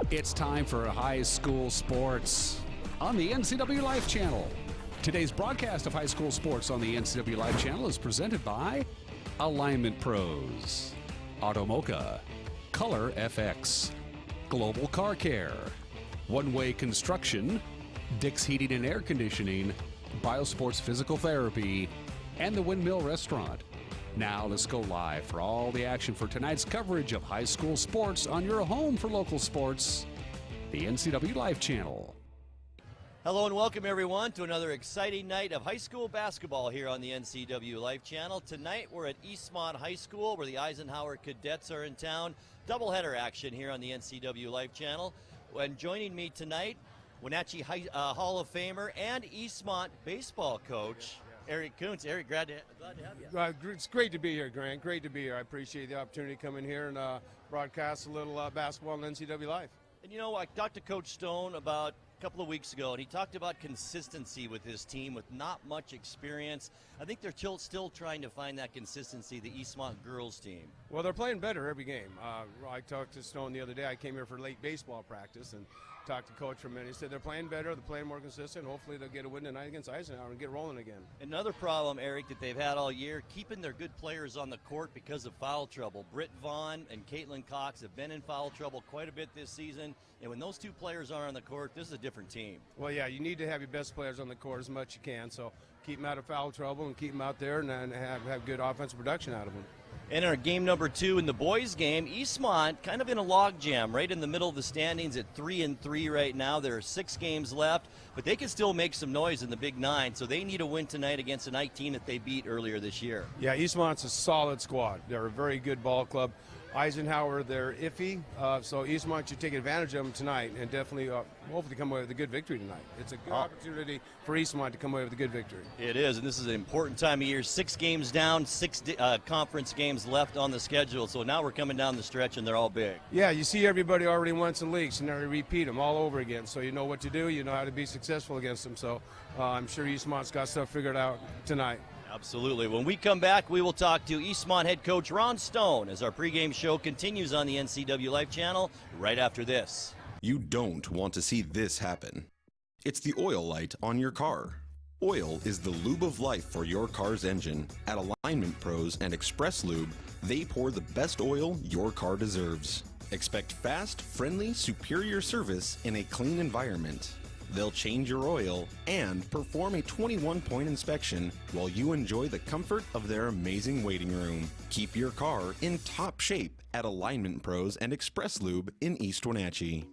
It's time for high school sports on the NCWLIFE channel. Today's broadcast of high school sports on the NCWLIFE channel is presented by Alignment Pros, Automoca, Color FX, Global Car Care, One Way Construction, Dick's Heating and Air Conditioning, Biosports Physical Therapy, and the Windmill Restaurant. Now let's go live for all the action for tonight's coverage of high school sports on your home for local sports, the NCWLIFE channel. Hello and welcome everyone to another exciting night of high school basketball here on the NCWLIFE channel. Tonight we're at Eastmont High School where the Eisenhower Cadets are in town. Doubleheader action here on the NCWLIFE channel. And joining me tonight, Wenatchee Hall of Famer and Eastmont baseball coach, Eric Kuntz. Eric, glad to have you. It's great to be here, Grant. Great to be here. I appreciate the opportunity to come in here and broadcast a little basketball on NCWLIFE. And you know, I talked to Coach Stone about a couple of weeks ago, and he talked about consistency with his team with not much experience. I think they're still trying to find that consistency, the Eastmont girls team. Well, they're playing better every game. I talked to Stone the other day. I came here for late baseball practice and talked to Coach for a minute. He said they're playing better, they're playing more consistent. Hopefully they'll get a win tonight against Eisenhower and get rolling again. Another problem, Eric, that they've had all year, keeping their good players on the court because of foul trouble. Britt Vaughn and Caitlin Cox have been in foul trouble quite a bit this season, and when those two players are on the court, this is a different team. Well, yeah, you need to have your best players on the court as much as you can, so keep them out of foul trouble and keep them out there and have good offensive production out of them. And in our game number 2 in the boys game, Eastmont kind of in a log jam right in the middle of the standings at 3-3 right now. There are 6 games left, but they can still make some noise in the Big 9, so they need a win tonight against a 19 that they beat earlier this year. Yeah, Eastmont's a solid squad. They're a very good ball club. Eisenhower, they're iffy, so Eastmont should take advantage of them tonight and definitely hopefully come away with a good victory tonight. It's a good opportunity for Eastmont to come away with a good victory. It is, and this is an important time of year. 6 games down, 6 conference games left on the schedule, so now we're coming down the stretch and they're all big. Yeah, you see everybody already once in leagues, and now they repeat them all over again, so you know what to do, you know how to be successful against them, so I'm sure Eastmont's got stuff figured out tonight. Absolutely. When we come back, we will talk to Eastmont head coach Ron Stone as our pregame show continues on the NCWLIFE channel right after this. You don't want to see this happen. It's the oil light on your car. Oil is the lube of life for your car's engine. At Alignment Pros and Express Lube, they pour the best oil your car deserves. Expect fast, friendly, superior service in a clean environment. They'll change your oil and perform a 21-point inspection while you enjoy the comfort of their amazing waiting room. Keep your car in top shape at Alignment Pros and Express Lube in East Wenatchee.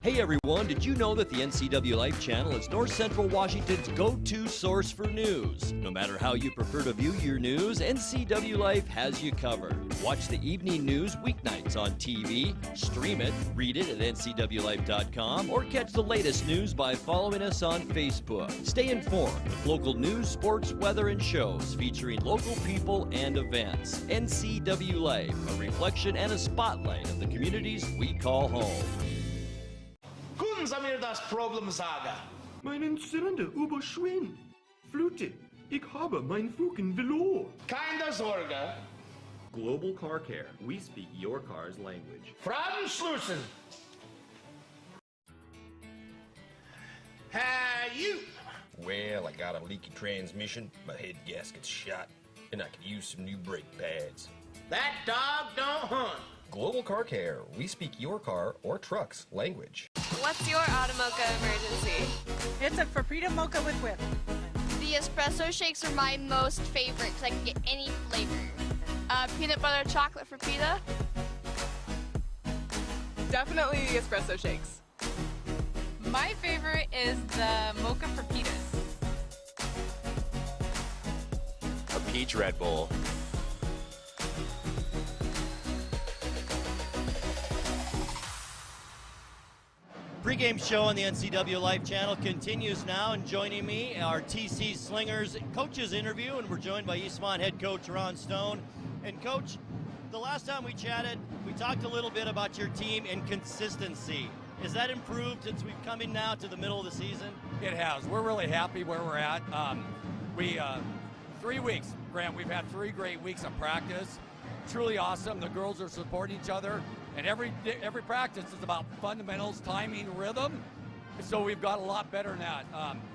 Hey everyone, did you know that the NCWLIFE channel is North Central Washington's go-to source for news? No matter how you prefer to view your news, NCWLIFE has you covered. Watch the evening news weeknights on TV, stream it, read it at ncwlife.com, or catch the latest news by following us on Facebook. Stay informed with local news, sports, weather, and shows featuring local people and events. NCWLIFE, a reflection and a spotlight of the communities we call home. Können Sie mir das Problem sagen? Meinen Zylinder überschwimmt. Flute, ich habe mein Fugen verloren. Keine Sorge. Global Car Care. We speak your car's language. Fragen schließen. Hey, you. Well, I got a leaky transmission, my head gasket's shot, and I could use some new brake pads. That dog don't hunt. Global Car Care. We speak your car or truck's language. What's your Automoca emergency? It's a Frapita Mocha with whip. The espresso shakes are my most favorite because I can get any flavor. Peanut butter chocolate Frapita. Definitely the espresso shakes. My favorite is the Mocha Frapitas. A peach Red Bull. Pregame show on the NCWLIFE channel continues now, and joining me, our TC Slingers coaches interview, and we're joined by Eastmont head coach Ron Stone. And Coach, the last time we chatted, we talked a little bit about your team and consistency. Has that improved since we've come in now to the middle of the season? It has. We're really happy where we're at. 3 weeks, Grant, we've had 3 great weeks of practice. Truly awesome. The girls are supporting each other. And every practice is about fundamentals, timing, rhythm. So we've got a lot better than that.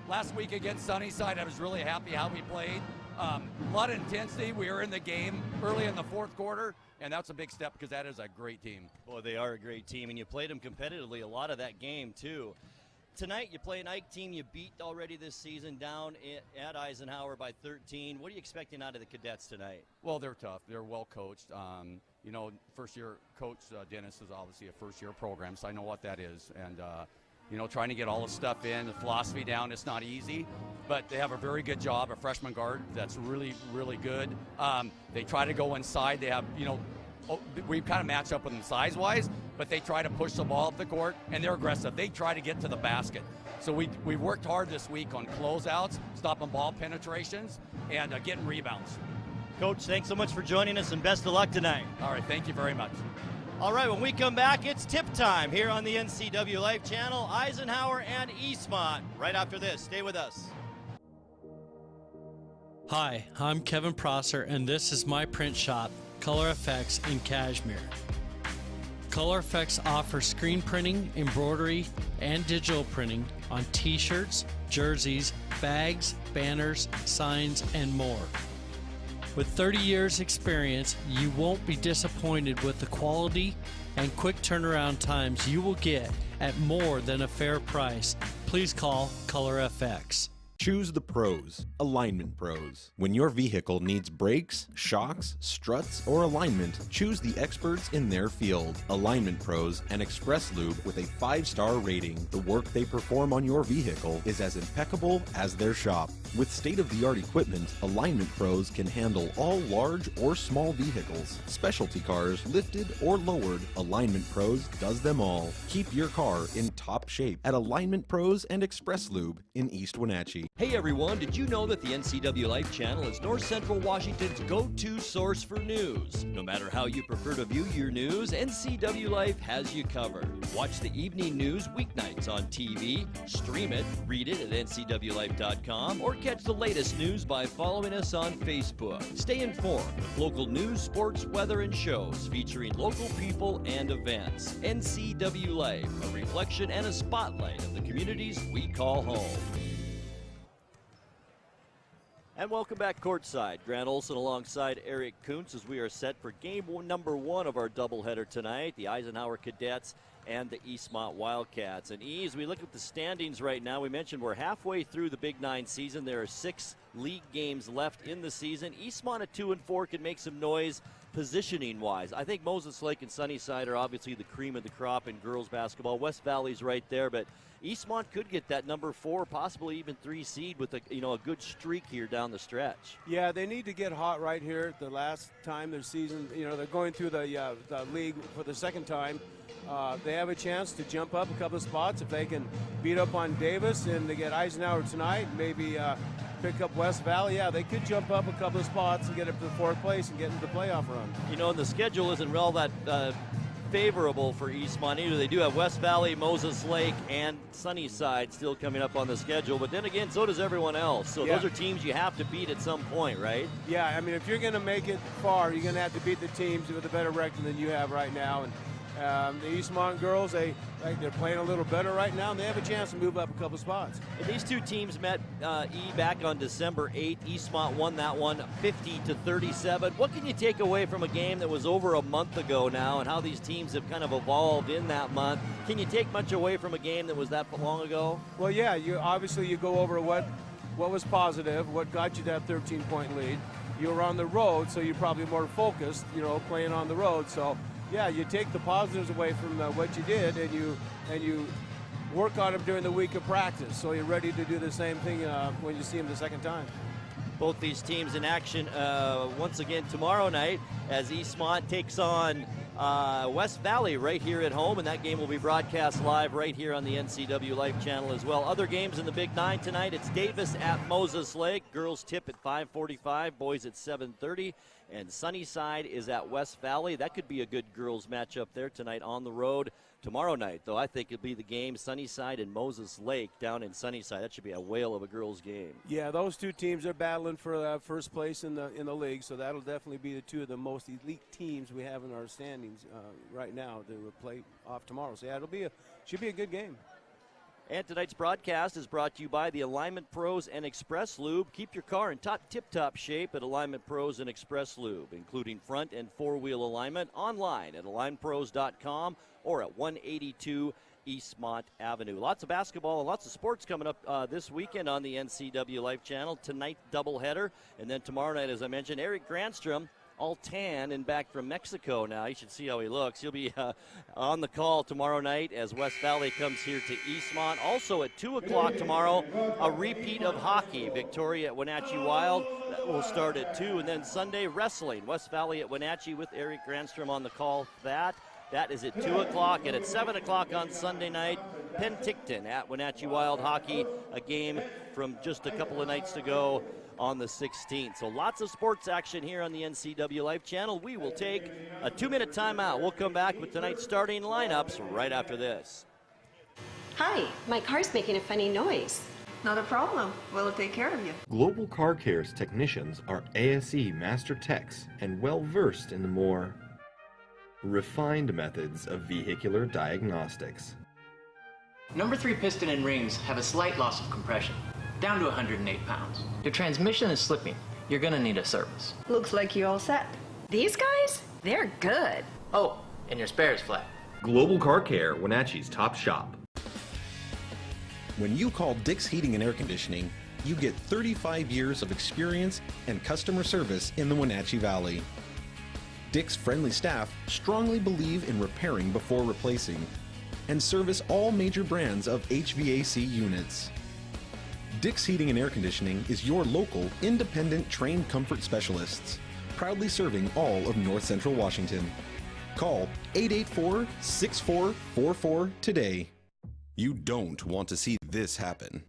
Last week against Sunnyside, I was really happy how we played. A lot of intensity. We were in the game early in the fourth quarter, and that's a big step because that is a great team. Boy, they are a great team, and you played them competitively a lot of that game, too. Tonight, you play an Ike team you beat already this season down at Eisenhower by 13. What are you expecting out of the cadets tonight? Well, they're tough. They're well coached. First-year coach Dennis is obviously a first-year program, so I know what that is. And, trying to get all the stuff in, the philosophy down, it's not easy. But they have a very good job, a freshman guard that's really, really good. They try to go inside. They have, we kind of match up with them size-wise, but they try to push the ball up the court, and they're aggressive. They try to get to the basket. So we worked hard this week on closeouts, stopping ball penetrations, and getting rebounds. Coach, thanks so much for joining us, and best of luck tonight. All right, thank you very much. All right, when we come back, it's tip time here on the NCWLIFE channel, Eisenhower and Eastmont. Right after this, stay with us. Hi, I'm Kevin Prosser, and this is my print shop, Color Effects in Cashmere. Color Effects offers screen printing, embroidery, and digital printing on t-shirts, jerseys, bags, banners, signs, and more. With 30 years experience, you won't be disappointed with the quality and quick turnaround times you will get at more than a fair price. Please call Color FX. Choose the pros, Alignment Pros. When your vehicle needs brakes, shocks, struts, or alignment, choose the experts in their field. Alignment Pros and Express Lube with a 5-star rating. The work they perform on your vehicle is as impeccable as their shop. With state-of-the-art equipment, Alignment Pros can handle all large or small vehicles, specialty cars, lifted or lowered. Alignment Pros does them all. Keep your car in top shape at Alignment Pros and Express Lube in East Wenatchee. Hey everyone, did you know that the NCWLIFE channel is North Central Washington's go-to source for news? No matter how you prefer to view your news, NCWLIFE has you covered. Watch the evening news weeknights on TV, stream it, read it at ncwlife.com, or catch the latest news by following us on Facebook. Stay informed with local news, sports, weather, and shows featuring local people and events. NCWLIFE, a reflection and a spotlight of the communities we call home. And welcome back courtside. Grant Olson alongside Eric Kuntz as we are set for game number 1 of our doubleheader tonight, the Eisenhower Cadets and the Eastmont Wildcats. And as we look at the standings right now, we mentioned we're halfway through the Big 9 season. There are 6 league games left in the season. Eastmont at 2-4 can make some noise positioning-wise. I think Moses Lake and Sunnyside are obviously the cream of the crop in girls basketball. West Valley's right there, but Eastmont could get that number 4, possibly even 3 seed with a good streak here down the stretch. Yeah, they need to get hot right here. The last time their season, they're going through the league for the second time. They have a chance to jump up a couple of spots if they can beat up on Davis and they get Eisenhower tonight. Maybe pick up West Valley. Yeah, they could jump up a couple of spots and get up to the 4th place and get into the playoff run. The schedule isn't all that favorable for Eastmont either. They do have West Valley, Moses Lake, and Sunnyside still coming up on the schedule. But then again, so does everyone else. So those are teams you have to beat at some point, right? Yeah, I mean, if you're going to make it far, you're going to have to beat the teams with a better record than you have right now. And the Eastmont girls, they're playing a little better right now, and they have a chance to move up a couple spots. And these two teams met back on December 8th. Eastmont won that one 50-37. What can you take away from a game that was over a month ago now and how these teams have kind of evolved in that month? Can you take much away from a game that was that long ago? Well, yeah, you go over what was positive, what got you that 13-point lead. You were on the road, so you're probably more focused, playing on the road. So yeah, you take the positives away from what you did, and you work on them during the week of practice, so you're ready to do the same thing when you see them the second time. Both these teams in action once again tomorrow night as Eastmont takes on West Valley right here at home, and that game will be broadcast live right here on the NCW Life channel as well. Other games in the Big Nine tonight, it's Davis at Moses Lake. Girls tip at 5:45, boys at 7:30. And Sunnyside is at West Valley. That could be a good girls matchup there tonight on the road. Tomorrow night, though, I think it'll be the game Sunnyside and Moses Lake down in Sunnyside. That should be a whale of a girls' game. Yeah, those two teams are battling for first place in the league, so that'll definitely be the two of the most elite teams we have in our standings right now to play off tomorrow. So yeah, should be a good game. And tonight's broadcast is brought to you by the Alignment Pros and Express Lube. Keep your car in tip-top shape at Alignment Pros and Express Lube, including front and four-wheel alignment, online at alignpros.com or at 182 Eastmont Avenue. Lots of basketball and lots of sports coming up this weekend on the NCW Life channel. Tonight, doubleheader, and then tomorrow night, as I mentioned, Eric Granstrom, all tan and back from Mexico now. You should see how he looks. He'll be on the call tomorrow night as West Valley comes here to Eastmont. Also at 2 o'clock tomorrow, a repeat of hockey. Victoria at Wenatchee Wild. That will start at 2. And then Sunday, wrestling. West Valley at Wenatchee with Eric Granstrom on the call for that. That is at 2 o'clock. And at 7 o'clock on Sunday night, Penticton at Wenatchee Wild hockey. A game from just a couple of nights ago on the 16th. So lots of sports action here on the NCW Life channel. We will take a 2-minute timeout. We'll come back with tonight's starting lineups right after this. Hi, my car's making a funny noise. Not a problem. We'll take care of you. Global Car Care's technicians are ASE Master Techs and well-versed in the more refined methods of vehicular diagnostics. Number 3 piston and rings have a slight loss of compression, down to 108 pounds. Your transmission is slipping. You're gonna need a service. Looks like you're all set. These guys? They're good. Oh, and your spare is flat. Global Car Care, Wenatchee's top shop. When you call Dick's Heating and Air Conditioning, you get 35 years of experience and customer service in the Wenatchee Valley. Dick's friendly staff strongly believe in repairing before replacing and service all major brands of HVAC units. Dick's Heating and Air Conditioning is your local, independent, trained comfort specialists, proudly serving all of North Central Washington. Call 884-6444 today. You don't want to see this happen.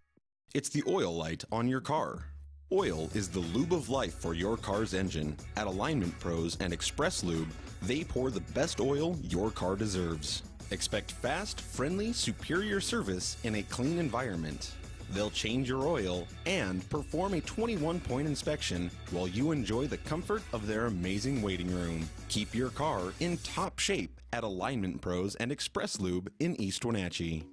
It's the oil light on your car. Oil is the lube of life for your car's engine. At Alignment Pros and Express Lube, they pour the best oil your car deserves. Expect fast, friendly, superior service in a clean environment. They'll change your oil and perform a 21-point inspection while you enjoy the comfort of their amazing waiting room. Keep your car in top shape at Alignment Pros and Express Lube in East Wenatchee.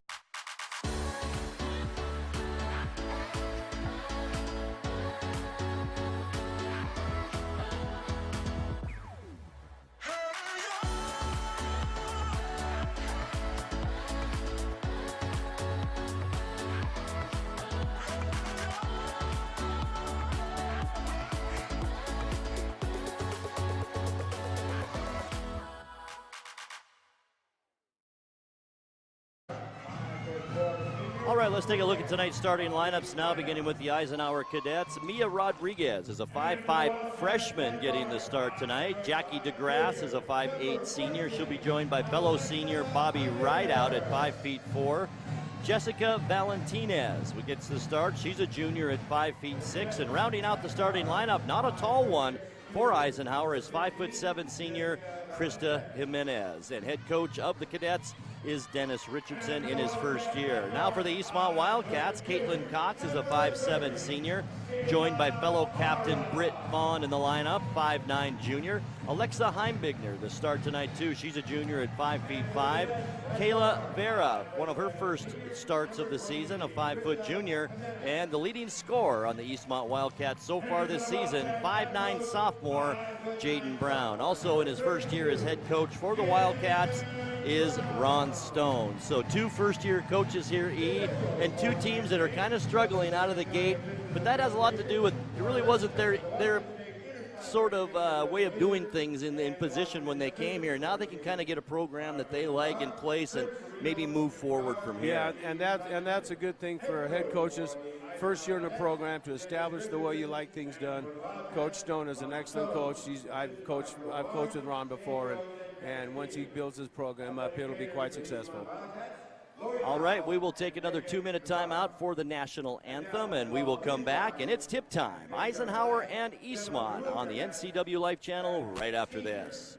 All right, let's take a look at tonight's starting lineups now, beginning with the Eisenhower Cadets. Mia Rodriguez is a 5'5" freshman getting the start tonight. Jackie DeGrasse is a 5'8" senior. She'll be joined by fellow senior Bobby Rideout at 5'4". Jessica Valentinez gets the start. She's a junior at 5'6", and rounding out the starting lineup, not a tall one for Eisenhower, is 5'7" senior Krista Jimenez. And head coach of the Cadets is Dennis Richardson in his first year. Now for the Eastmont Wildcats, Caitlin Cox is a 5'7" senior, joined by fellow captain Britt Vaughn in the lineup, 5'9" junior. Alexa Heimbigner, the start tonight too. She's a junior at 5'5". Kayla Vera, one of her first starts of the season, a 5' junior. And the leading scorer on the Eastmont Wildcats so far this season, 5'9" sophomore Jaden Brown. Also in his first year as head coach for the Wildcats is Ron Stone. So 2 first-year coaches here, and 2 teams that are kind of struggling out of the gate, but that has a lot to do with, it really wasn't their sort of way of doing things in position when they came here. Now they can kind of get a program that they like in place and maybe move forward from here. Yeah, and that's a good thing for head coaches. First year in the program to establish the way you like things done. Coach Stone is an excellent coach. I've coached with Ron before, and And once he builds his program up, it'll be quite successful. All right, we will take another 2-minute timeout for the national anthem, and we will come back, and it's tip time. Eisenhower and Eastmont on the NCWLIFE channel right after this.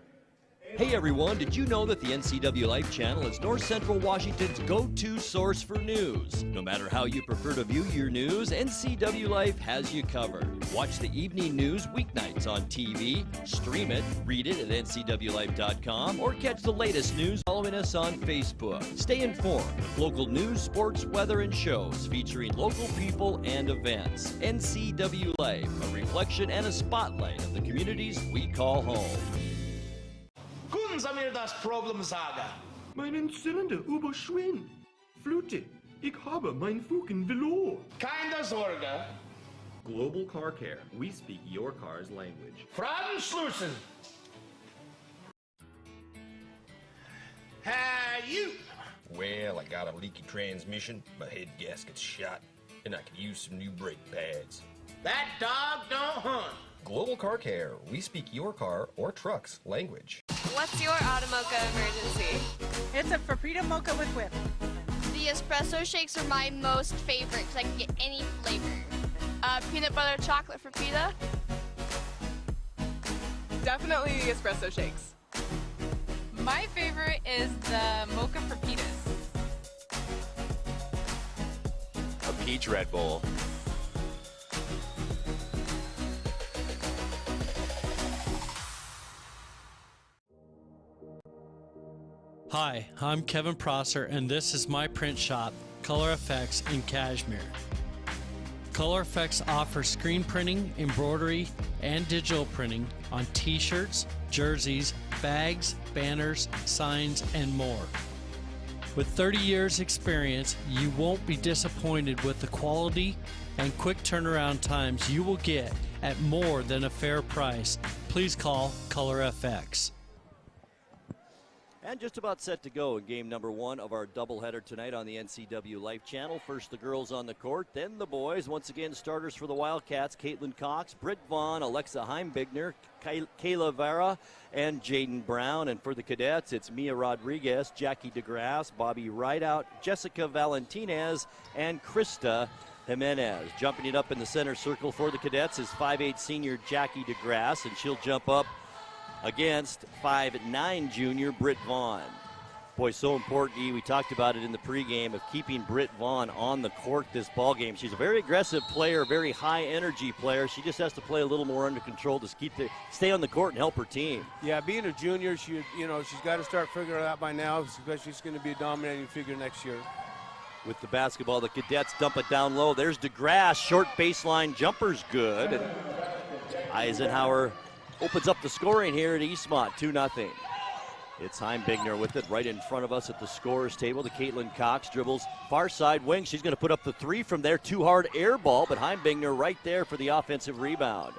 Hey everyone, did you know that the NCWLIFE channel is North Central Washington's go-to source for news? No matter how you prefer to view your news, NCWLIFE has you covered. Watch the evening news weeknights on TV, stream it, read it at ncwlife.com, or catch the latest news following us on Facebook. Stay informed with local news, sports, weather, and shows featuring local people and events. NCWLIFE, a reflection and a spotlight of the communities we call home. Können Sie mir das Problem sagen? Meinen Zylinder überschwingt. Flute, ich habe mein Fugen verloren. Keine Sorge. Global Car Care. We speak your car's language. Fragen schließen. Hey, you. Well, I got a leaky transmission, my head gasket's shot, and I could use some new brake pads. That dog don't hunt. Global Car Care. We speak your car or truck's language. What's your Automocha emergency? It's a Frappuccino mocha with whip. The espresso shakes are my most favorite because I can get any flavor. Peanut butter chocolate for pita. Definitely the espresso shakes. My favorite is the mocha for pitas. A peach Red Bull. Hi, I'm Kevin Prosser, and this is my print shop, Color Effects in Cashmere. Color Effects offers screen printing, embroidery, and digital printing on t-shirts, jerseys, bags, banners, signs, and more. With 30 years experience, you won't be disappointed with the quality and quick turnaround times you will get at more than a fair price. Please call Color FX. And just about set to go in game number 1 of our doubleheader tonight on the NCWLIFE channel. First the girls on the court, then the boys. Once again, starters for the Wildcats, Caitlin Cox, Britt Vaughn, Alexa Heimbigner, Kayla Vera, and Jaden Brown. And for the cadets, it's Mia Rodriguez, Jackie DeGrasse, Bobby Rideout, Jessica Valentinez, and Krista Jimenez. Jumping it up in the center circle for the cadets is 5'8" senior Jackie DeGrasse, and she'll jump up against 5'9" junior Britt Vaughn. Boy, so important. We talked about it in the pregame of keeping Britt Vaughn on the court this ball game. She's a very aggressive player, very high energy player. She just has to play a little more under control to stay on the court and help her team. Yeah, being a junior, she's got to start figuring it out by now, especially she's going to be a dominating figure next year. With the basketball, the cadets dump it down low. There's DeGrasse, short baseline jumper's good. And Eisenhower opens up the scoring here at Eastmont, 2-0. It's Heimbigner with it right in front of us at the scorer's table. The Caitlin Cox dribbles far side wing. She's going to put up the 3 from there. Too hard air ball, but Heimbigner right there for the offensive rebound.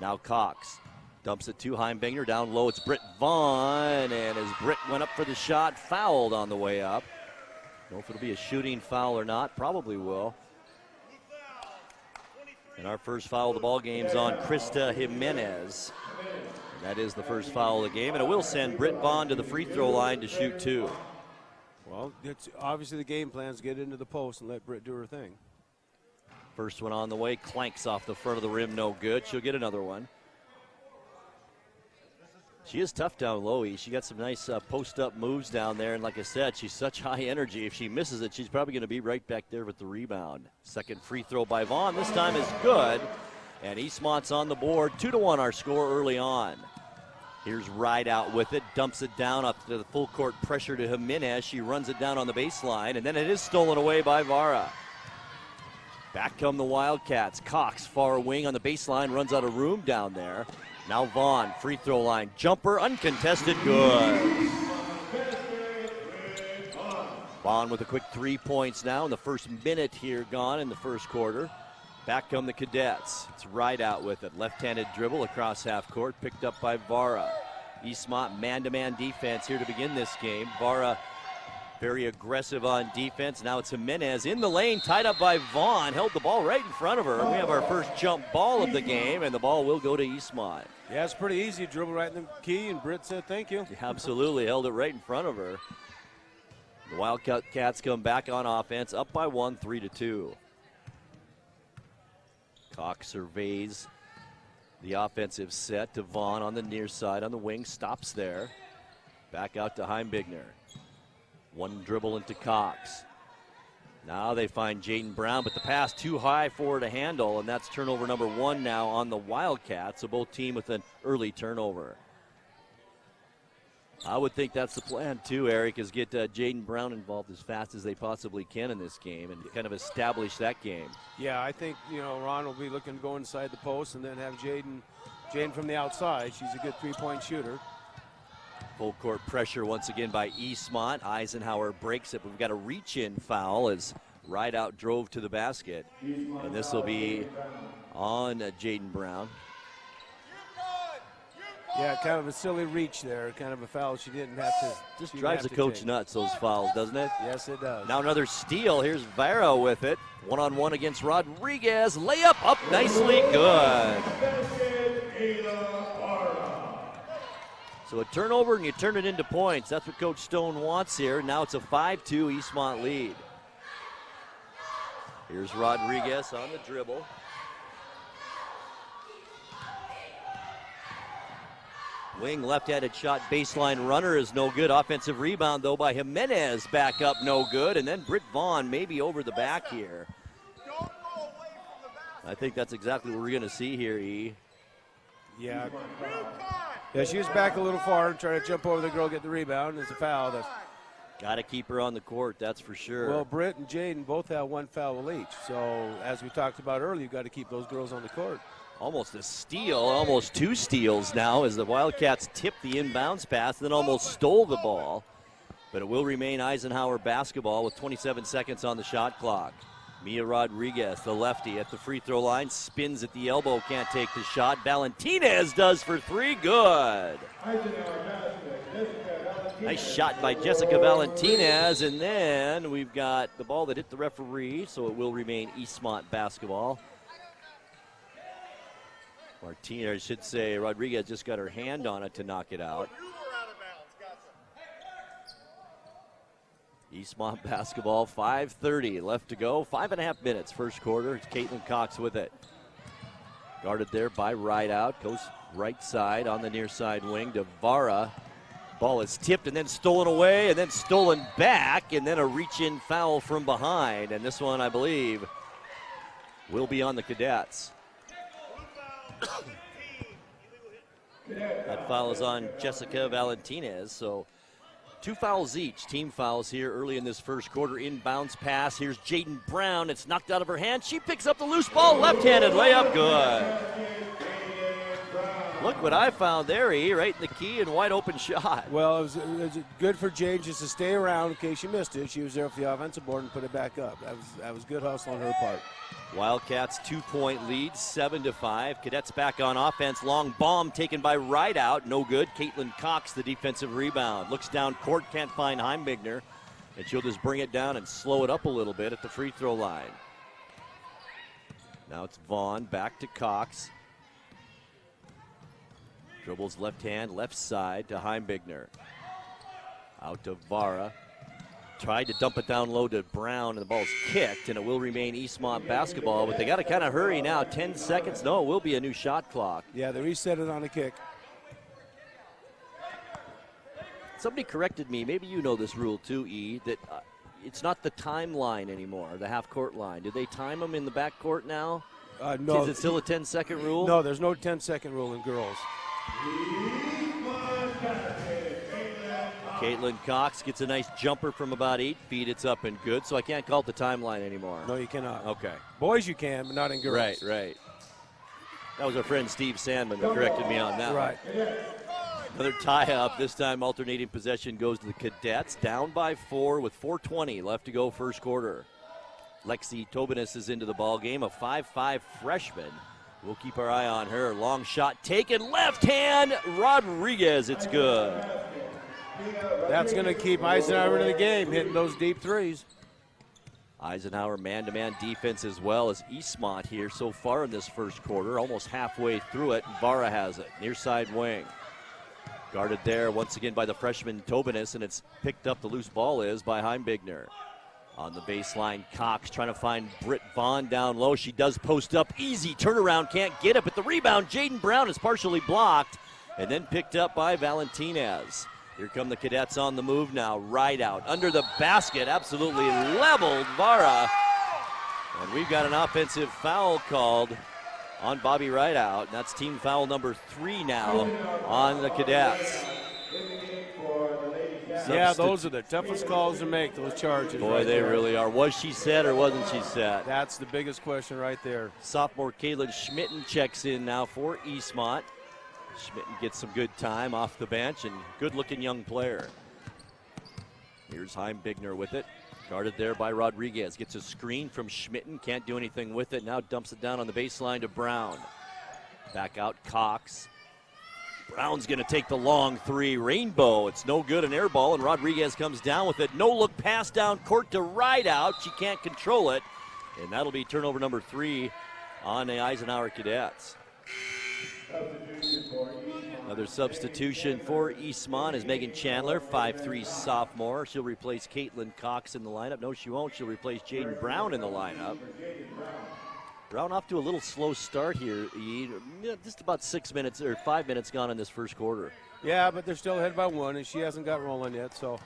Now Cox dumps it to Heimbigner. Down low, it's Britt Vaughn. And as Britt went up for the shot, fouled on the way up. Don't know if it'll be a shooting foul or not. Probably will. And our first foul of the ball game is on Krista Jimenez. And that is the first foul of the game, and it will send Britt Vaughn to the free throw line to shoot 2. Well, it's obviously the game plan is get into the post and let Britt do her thing. First one on the way, clanks off the front of the rim, no good. She'll get another one. She is tough down low. She got some nice post-up moves down there, and like I said, she's such high energy. If she misses it, she's probably going to be right back there with the rebound. Second free throw by Vaughn. This time is good, and Eastmont's on the board. 2-1 our score early on. Here's Rideout with it, dumps it down up to the full court pressure to Jimenez. She runs it down on the baseline, and then it is stolen away by Vara. Back come the Wildcats. Cox, far wing on the baseline, runs out of room down there. Now Vaughn, free throw line, jumper, uncontested, good. Vaughn with a quick 3 points now in the first minute here gone in the first quarter. Back come the cadets. It's Rideout with it. Left-handed dribble across half court, picked up by Vara. Eastmont man-to-man defense here to begin this game. Vara very aggressive on defense. Now it's Jimenez in the lane, tied up by Vaughn. Held the ball right in front of her. We have our first jump ball of the game, and the ball will go to Eastmont. Yeah, it's pretty easy. Dribble right in the key, and Britt said thank you. Absolutely, held it right in front of her. The Wildcats come back on offense, up by 1, 3-2. Cox surveys the offensive set to Vaughn on the near side on the wing, stops there. Back out to Heimbigner. One dribble into Cox. Now they find Jaden Brown, but the pass too high for her to handle, and that's turnover number 1 now on the Wildcats, so both team with an early turnover. I would think that's the plan too, Eric, is get Jaden Brown involved as fast as they possibly can in this game and kind of establish that game. Yeah, I think, Ron will be looking to go inside the post and then have Jaden from the outside. She's a good three-point shooter. Full court pressure once again by Eastmont. Eisenhower breaks it, but we've got a reach-in foul as Rideout drove to the basket. And this will be on Jaden Brown. Yeah, kind of a silly reach there, kind of a foul she didn't have to. Just drives the coach nuts, those fouls, doesn't it? Yes, it does. Now another steal. Here's Vera with it. One-on-one against Rodriguez. Layup up nicely, good. So a turnover and you turn it into points. That's what Coach Stone wants here. Now it's a 5-2 Eastmont lead. Here's Rodriguez on the dribble. Wing left-handed shot, baseline runner is no good. Offensive rebound, though, by Jimenez. Back up, no good. And then Britt Vaughn maybe over the back here. I think that's exactly what we're going to see here, E. Yeah. Yeah, she was back a little far, trying to jump over the girl, get the rebound. It's a foul. Got to keep her on the court, that's for sure. Well, Britt and Jaden both have one foul each. So, as we talked about earlier, you've got to keep those girls on the court. Almost a steal, almost 2 steals now as the Wildcats tipped the inbounds pass, then almost stole the ball. But it will remain Eisenhower basketball with 27 seconds on the shot clock. Mia Rodriguez, the lefty, at the free throw line, spins at the elbow, can't take the shot. Valentinez does for 3, good. Nice shot by Jessica Valentinez, and then we've got the ball that hit the referee, so it will remain Eastmont basketball. Martinez, I should say, Rodriguez just got her hand on it to knock it out. Eastmont basketball, 5:30 left to go. 5.5 minutes, first quarter. It's Caitlin Cox with it. Guarded there by Rideout. Goes right side on the near side wing to Vara. Ball is tipped and then stolen away and then stolen back, and then a reach-in foul from behind. And this one, I believe, will be on the Cadets. That foul is on Jessica Valentinez, so 2 fouls each, team fouls here early in this first quarter. Inbounds pass, here's Jaden Brown, it's knocked out of her hand, she picks up the loose ball, left-handed layup, good. Look what I found there, E, right in the key and wide open shot. Well, it was good for Jane just to stay around in case she missed it. She was there for the offensive board and put it back up. That was good hustle on her part. Wildcats 2-point lead, 7-5. Cadets back on offense. Long bomb taken by Rideout, no good. Caitlin Cox, the defensive rebound. Looks down court, can't find Heimbigner. And she'll just bring it down and slow it up a little bit at the free throw line. Now it's Vaughn, back to Cox. Dribbles left hand, left side to Heimbigner. Out to Vara. Tried to dump it down low to Brown, and the ball's kicked, and it will remain Eastmont basketball, but they got to kind of hurry now. 10 seconds. No, it will be a new shot clock. Yeah, they reset it on a kick. Somebody corrected me. Maybe you know this rule too, E, that it's not the timeline anymore, the half-court line. Do they time them in the backcourt now? No. Is it still a 10-second rule? No, there's no 10-second rule in girls. Caitlin Cox gets a nice jumper from about 8 feet. It's up and good, so I can't call it the timeline anymore. No, you cannot. Okay. Boys you can, but not in girls. Right. That was our friend Steve Sandman that corrected me on that right. one. Another tie-up. This time alternating possession goes to the Cadets. Down by 4 with 4:20 left to go first quarter. Lexi Tobinas is into the ball game, a 5'5 freshman. We'll keep our eye on her. Long shot taken, left hand, Rodriguez, it's good. That's going to keep Eisenhower in the game, hitting those deep threes. Eisenhower man-to-man defense as well as Eastmont here so far in this first quarter. Almost halfway through it, and Vara has it. Near side wing. Guarded there once again by the freshman Tobinas, and it's picked up, the loose ball is, by Heimbigner. On the baseline, Cox trying to find Britt Vaughn down low. She does post up. Easy turnaround, can't get it, but the rebound, Jaden Brown, is partially blocked and then picked up by Valentinez. Here come the Cadets on the move now. Right out under the basket, absolutely leveled Vara. And we've got an offensive foul called on Bobby Rideout, and that's team foul number 3 now on the Cadets. Yeah, those are the toughest calls to make, those charges. Boy, they really are. Was she set or wasn't she set? That's the biggest question right there. Sophomore Kaylin Schmitten checks in now for Eastmont. Schmitten gets some good time off the bench, and good-looking young player. Here's Heimbigner with it. Guarded there by Rodriguez. Gets a screen from Schmitten. Can't do anything with it. Now dumps it down on the baseline to Brown. Back out Cox. Brown's going to take the long 3. Rainbow. It's no good, an air ball, and Rodriguez comes down with it. No-look pass down court to Rideout. She can't control it, and that'll be turnover number 3 on the Eisenhower Cadets. Another substitution for Eastmont is Megan Chandler, 5'3" sophomore. She'll replace Caitlin Cox in the lineup. No, she won't. She'll replace Jaden Brown in the lineup. Brown off to a little slow start here. Just about 6 minutes or 5 minutes gone in this first quarter. Yeah, but they're still ahead by 1, and she hasn't got rolling yet, so.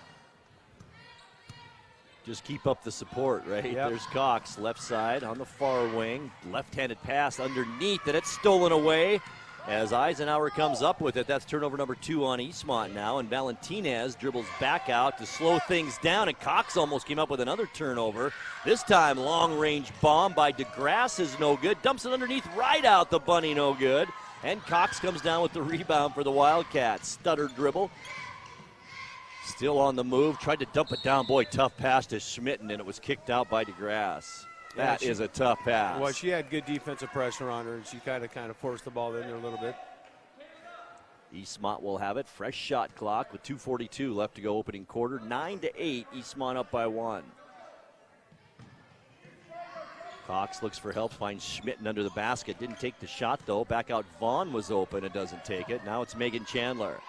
Just keep up the support, right? Yep. There's Cox, left side on the far wing. Left-handed pass underneath, and it's stolen away as Eisenhower comes up with it. That's turnover number 2 on Eastmont now, and Valentinez dribbles back out to slow things down, and Cox almost came up with another turnover. This time, long-range bomb by DeGrasse is no good. Dumps it underneath, right out the bunny, no good. And Cox comes down with the rebound for the Wildcats. Stutter dribble. Still on the move, tried to dump it down. Boy, tough pass to Schmitten, and it was kicked out by DeGrasse. That is a tough pass. Well, she had good defensive pressure on her, and she kind of forced the ball in there a little bit. Eastmont will have it. Fresh shot clock with 2:42 left to go opening quarter. 9-8, Eastmont up by 1. Cox looks for help, finds Schmitten under the basket. Didn't take the shot, though. Back out Vaughn was open and doesn't take it. Now it's Megan Chandler.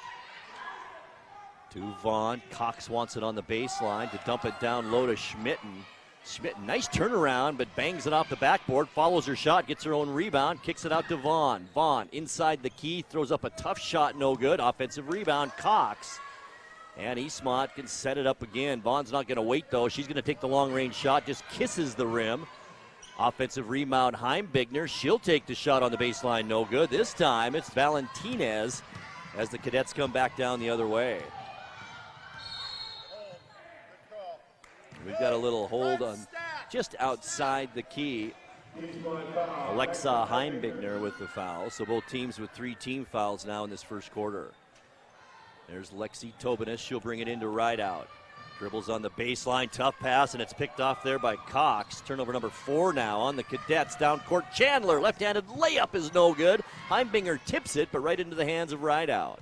To Vaughn. Cox wants it on the baseline to dump it down low to Schmitten. Schmitten, nice turnaround, but bangs it off the backboard, follows her shot, gets her own rebound, kicks it out to Vaughn. Vaughn inside the key, throws up a tough shot, no good. Offensive rebound, Cox. And Eastmont can set it up again. Vaughn's not going to wait, though. She's going to take the long-range shot, just kisses the rim. Offensive rebound, Heimbigner. She'll take the shot on the baseline, no good. This time it's Valentinez as the Cadets come back down the other way. We've got a little hold on just outside the key. Alexa Heimbigner with the foul. So both teams with 3 team fouls now in this first quarter. There's Lexi Tobinas. She'll bring it into Rideout. Dribbles on the baseline. Tough pass, and it's picked off there by Cox. Turnover number 4 now on the Cadets. Down court, Chandler. Left-handed layup is no good. Heimbigner tips it, but right into the hands of Rideout.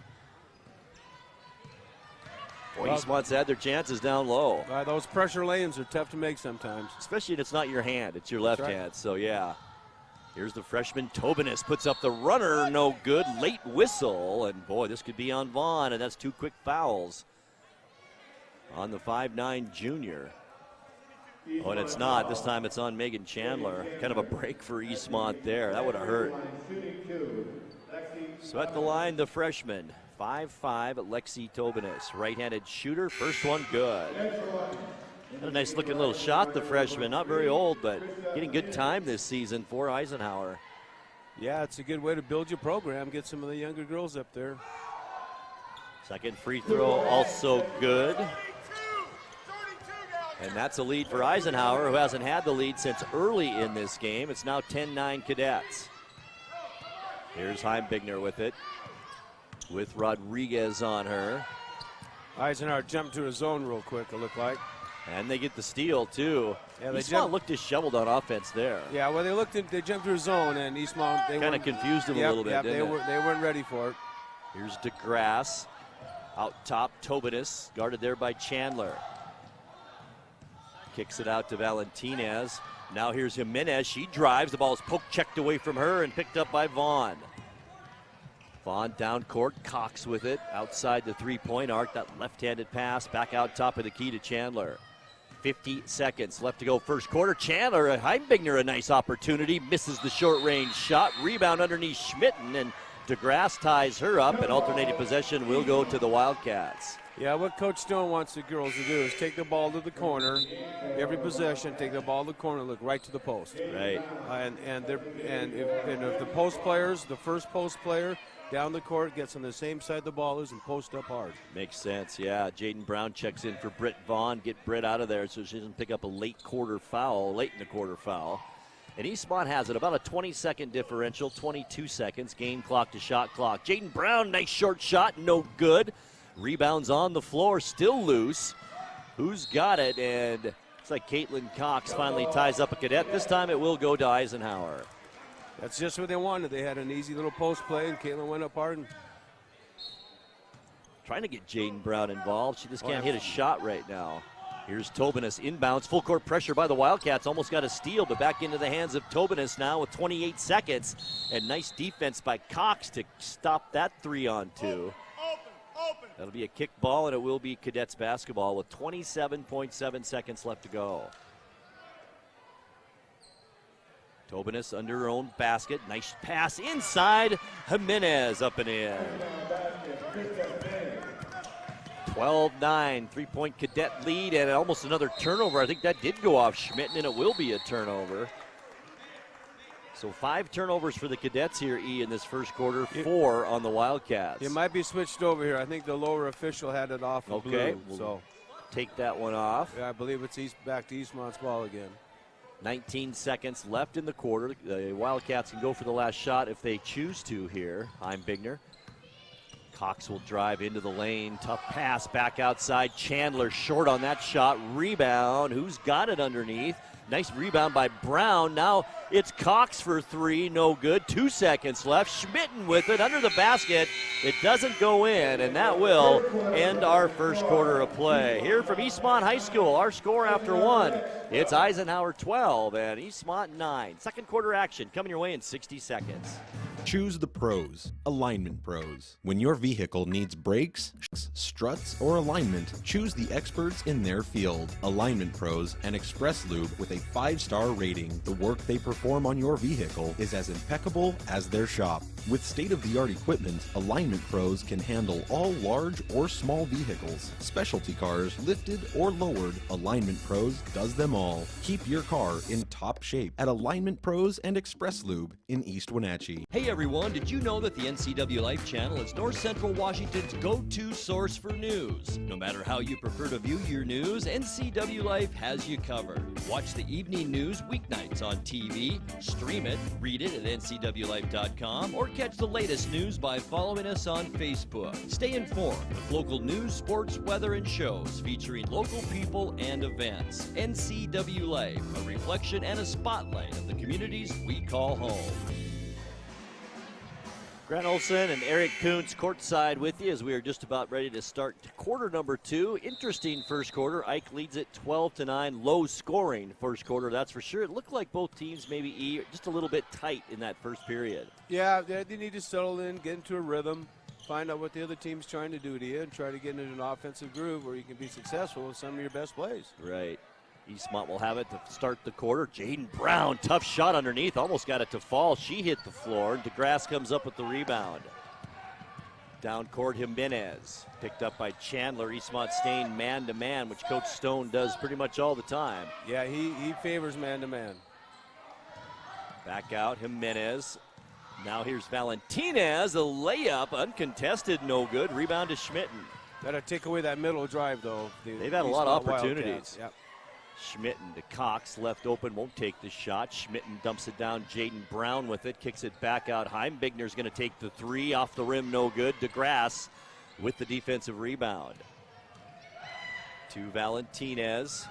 Boy, Eastmont's had their chances down low. Those pressure lanes are tough to make sometimes. Especially if it's not your hand, it's your left hand. So, yeah. Here's the freshman Tobinas, puts up the runner, no good. Late whistle, and boy, this could be on Vaughn, and that's 2 quick fouls on the 5'9" junior. Oh, and it's not. This time it's on Megan Chandler. Kind of a break for Eastmont there. That would have hurt. So at the line, the freshman. 5'5", Lexi Tobinas. Right-handed shooter, first one good. And a nice looking little shot, the freshman. Not very old, but getting good time this season for Eisenhower. Yeah, it's a good way to build your program, get some of the younger girls up there. Second free throw also good. And that's a lead for Eisenhower, who hasn't had the lead since early in this game. It's now 10-9 Cadets. Here's Heimbigner with it, with Rodriguez on her. Eisenhower jumped to his zone real quick, it looked like. And they get the steal, too. Yeah, Eastmont looked disheveled on offense there. Yeah, well, they jumped to his zone, and Eastmont, they kind of confused him a little bit, they weren't ready for it. Here's DeGrasse. Out top, Tobinas, guarded there by Chandler. Kicks it out to Valentinez. Now here's Jimenez. She drives. The ball is poke-checked away from her and picked up by Vaughn. Vaughn down court. Cox with it outside the three-point arc. That left-handed pass back out top of the key to Chandler. 50 seconds left to go first quarter. Chandler, Heimbigner, a nice opportunity. Misses the short-range shot. Rebound underneath Schmitten, and DeGrasse ties her up, and alternating possession will go to the Wildcats. Yeah, what Coach Stone wants the girls to do is take the ball to the corner, every possession, take the ball to the corner, look right to the post. Right. And if the post players, the first post player down the court gets on the same side the ball is and post up hard. Makes sense, yeah. Jaden Brown checks in for Britt Vaughn. Get Britt out of there so she doesn't pick up a late in the quarter foul. And Eastmont has it, about a 20-second differential, 22 seconds, game clock to shot clock. Jaden Brown, nice short shot, no good. Rebounds on the floor, still loose. Who's got it? And it's like Caitlin Cox finally ties up a cadet. This time it will go to Eisenhower. That's just what they wanted. They had an easy little post play, and Caitlin went up hard. And trying to get Jaden Brown involved. She just can't hit a shot right now. Here's Tobinas inbounds. Full court pressure by the Wildcats. Almost got a steal, but back into the hands of Tobinas now with 28 seconds. And nice defense by Cox to stop that 3-on-2. That'll be a kick ball, and it will be Cadets basketball with 27.7 seconds left to go. Tobinas under her own basket. Nice pass inside. Jimenez up and in. 12-9, three-point Cadet lead, and almost another turnover. I think that did go off Schmitten, and it will be a turnover. So 5 turnovers for the Cadets here, E, in this first quarter, 4 on the Wildcats. It might be switched over here. I think the lower official had it off of okay, blue. We'll so take that one off. Yeah, I believe it's back to Eastmont's ball again. 19 seconds left in the quarter. The Wildcats can go for the last shot if they choose to here. Heimbigner. Cox will drive into the lane. Tough pass back outside. Chandler short on that shot. Rebound. Who's got it underneath? Nice rebound by Brown. Now it's Cox for 3. No good. 2 seconds left. Schmitten with it under the basket. It doesn't go in, and that will end our first quarter of play. Here from Eastmont High School, our score after 1. It's Eisenhower 12 and Eastmont 9. Second quarter action coming your way in 60 seconds. Choose the pros, Alignment Pros. When your vehicle needs brakes, struts, or alignment, choose the experts in their field. Alignment Pros and Express Lube with a 5-star rating. The work they perform on your vehicle is as impeccable as their shop. With state-of-the-art equipment, Alignment Pros can handle all large or small vehicles, specialty cars, lifted or lowered. Alignment Pros does them all. Keep your car in top shape at Alignment Pros and Express Lube in East Wenatchee. Hey everyone, did you know that the NCWLIFE channel is North Central Washington's go-to source for news? No matter how you prefer to view your news, NCWLIFE has you covered. Watch the evening news weeknights on TV, stream it, read it at ncwlife.com, or catch the latest news by following us on Facebook. Stay informed with local news, sports, weather, and shows featuring local people and events. NCWLIFE, a reflection and a spotlight of the communities we call home. Grant Olson and Eric Kuntz courtside with you as we are just about ready to start quarter number 2. Interesting first quarter. Ike leads it 12-9. Low scoring first quarter, that's for sure. It looked like both teams maybe just a little bit tight in that first period. Yeah, they need to settle in, get into a rhythm, find out what the other team's trying to do to you, and try to get into an offensive groove where you can be successful with some of your best plays. Right. Eastmont will have it to start the quarter. Jaden Brown, tough shot underneath, almost got it to fall. She hit the floor, and DeGrasse comes up with the rebound. Down court, Jimenez, picked up by Chandler. Eastmont staying man-to-man, which Coach Stone does pretty much all the time. Yeah, he favors man-to-man. Back out, Jimenez. Now here's Valentinez, a layup, uncontested, no good. Rebound to Schmitten. Got to take away that middle drive, though. They've had a lot of opportunities. Yep. Schmitten to Cox, left open, won't take the shot. Schmitten dumps it down. Jaden Brown with it, kicks it back out. Heimbigner's going to take the 3, off the rim, no good. DeGrasse with the defensive rebound. To Valentinez.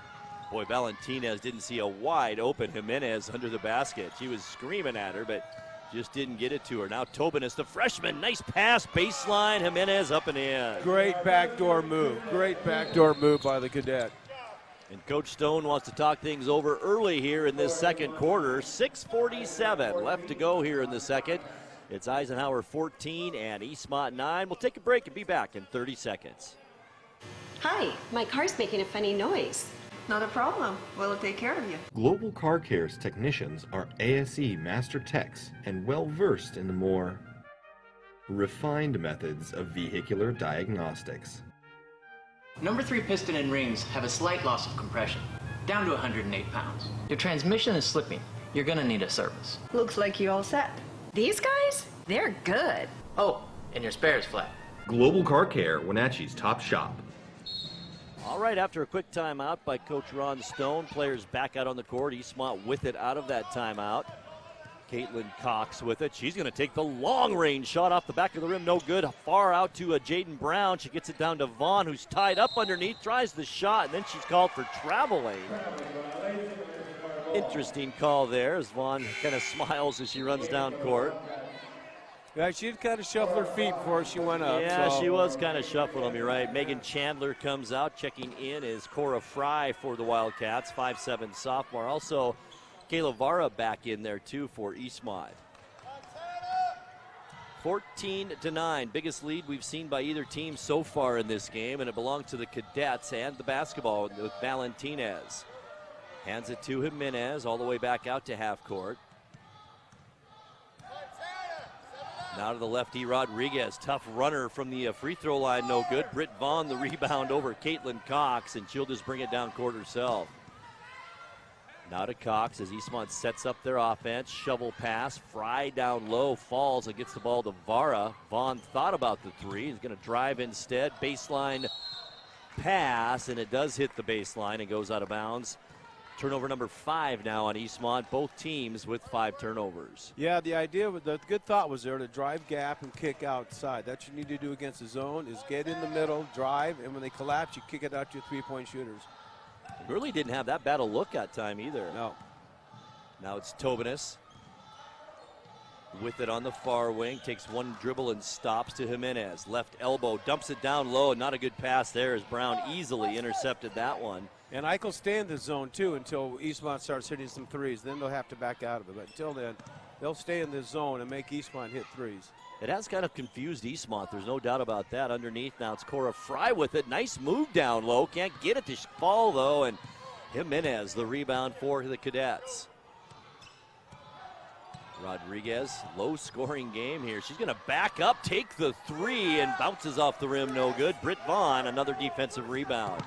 Boy, Valentinez didn't see a wide open Jimenez under the basket. She was screaming at her, but just didn't get it to her. Now Tobinas, the freshman, nice pass, baseline, Jimenez up and in. Great backdoor move. Great backdoor move by the Cadet. And Coach Stone wants to talk things over early here in this second quarter. 6:47 left to go here in the second. It's Eisenhower 14 and Eastmont 9. We'll take a break and be back in 30 seconds. Hi, my car's making a funny noise. Not a problem. We'll take care of you. Global Car Care's technicians are ASE Master Techs and well versed in the more refined methods of vehicular diagnostics. Number 3 piston and rings have a slight loss of compression, down to 108 pounds. Your transmission is slipping. You're gonna need a service. Looks like you all set. These guys? They're good. Oh, and your spare is flat. Global Car Care, Wenatchee's top shop. All right, after a quick timeout by Coach Ron Stone, players back out on the court. Eastmont with it out of that timeout. Caitlin Cox with it. She's going to take the long-range shot off the back of the rim. No good. Far out to Jaden Brown. She gets it down to Vaughn, who's tied up underneath. Tries the shot, and then she's called for traveling. Interesting call there as Vaughn kind of smiles as she runs down court. Yeah, she'd kind of shuffle her feet before she went up. Yeah, so. she was kind of shuffling them, you're right. Megan Chandler comes out. Checking in is Cora Fry for the Wildcats, 5'7" sophomore. Also, Kayla Vara back in there, too, for Eastmont. 14-9, biggest lead we've seen by either team so far in this game, and it belonged to the Cadets and the basketball with Valentinez. Hands it to Jimenez, all the way back out to half court. Now to the lefty, Rodriguez. Tough runner from the free throw line, no good. Britt Vaughn, the rebound over Caitlin Cox, and she'll just bring it down court herself. Now to Cox as Eastmont sets up their offense. Shovel pass, Fry down low, falls and gets the ball to Vara. Vaughn thought about the three. He's going to drive instead. Baseline pass, and it does hit the baseline and goes out of bounds. Turnover number 5 now on Eastmont, both teams with 5 turnovers. Yeah, the idea, the good thought was there to drive gap and kick outside. That's what you need to do against the zone is get in the middle, drive, and when they collapse, you kick it out to your three-point shooters. Really didn't have that bad a look that time either. No. Now it's Tobinas with it on the far wing, takes one dribble and stops to Jimenez. Left elbow, dumps it down low. Not a good pass there as Brown easily intercepted that one. And Ike will stay in the zone, too, until Eastmont starts hitting some threes. Then they'll have to back out of it. But until then, they'll stay in this zone and make Eastmont hit threes. It has kind of confused Eastmont. There's no doubt about that. Underneath now it's Cora Fry with it. Nice move down low. Can't get it to fall, though. And Jimenez, the rebound for the Cadets. Rodriguez, low-scoring game here. She's going to back up, take the three, and bounces off the rim. No good. Britt Vaughn, another defensive rebound.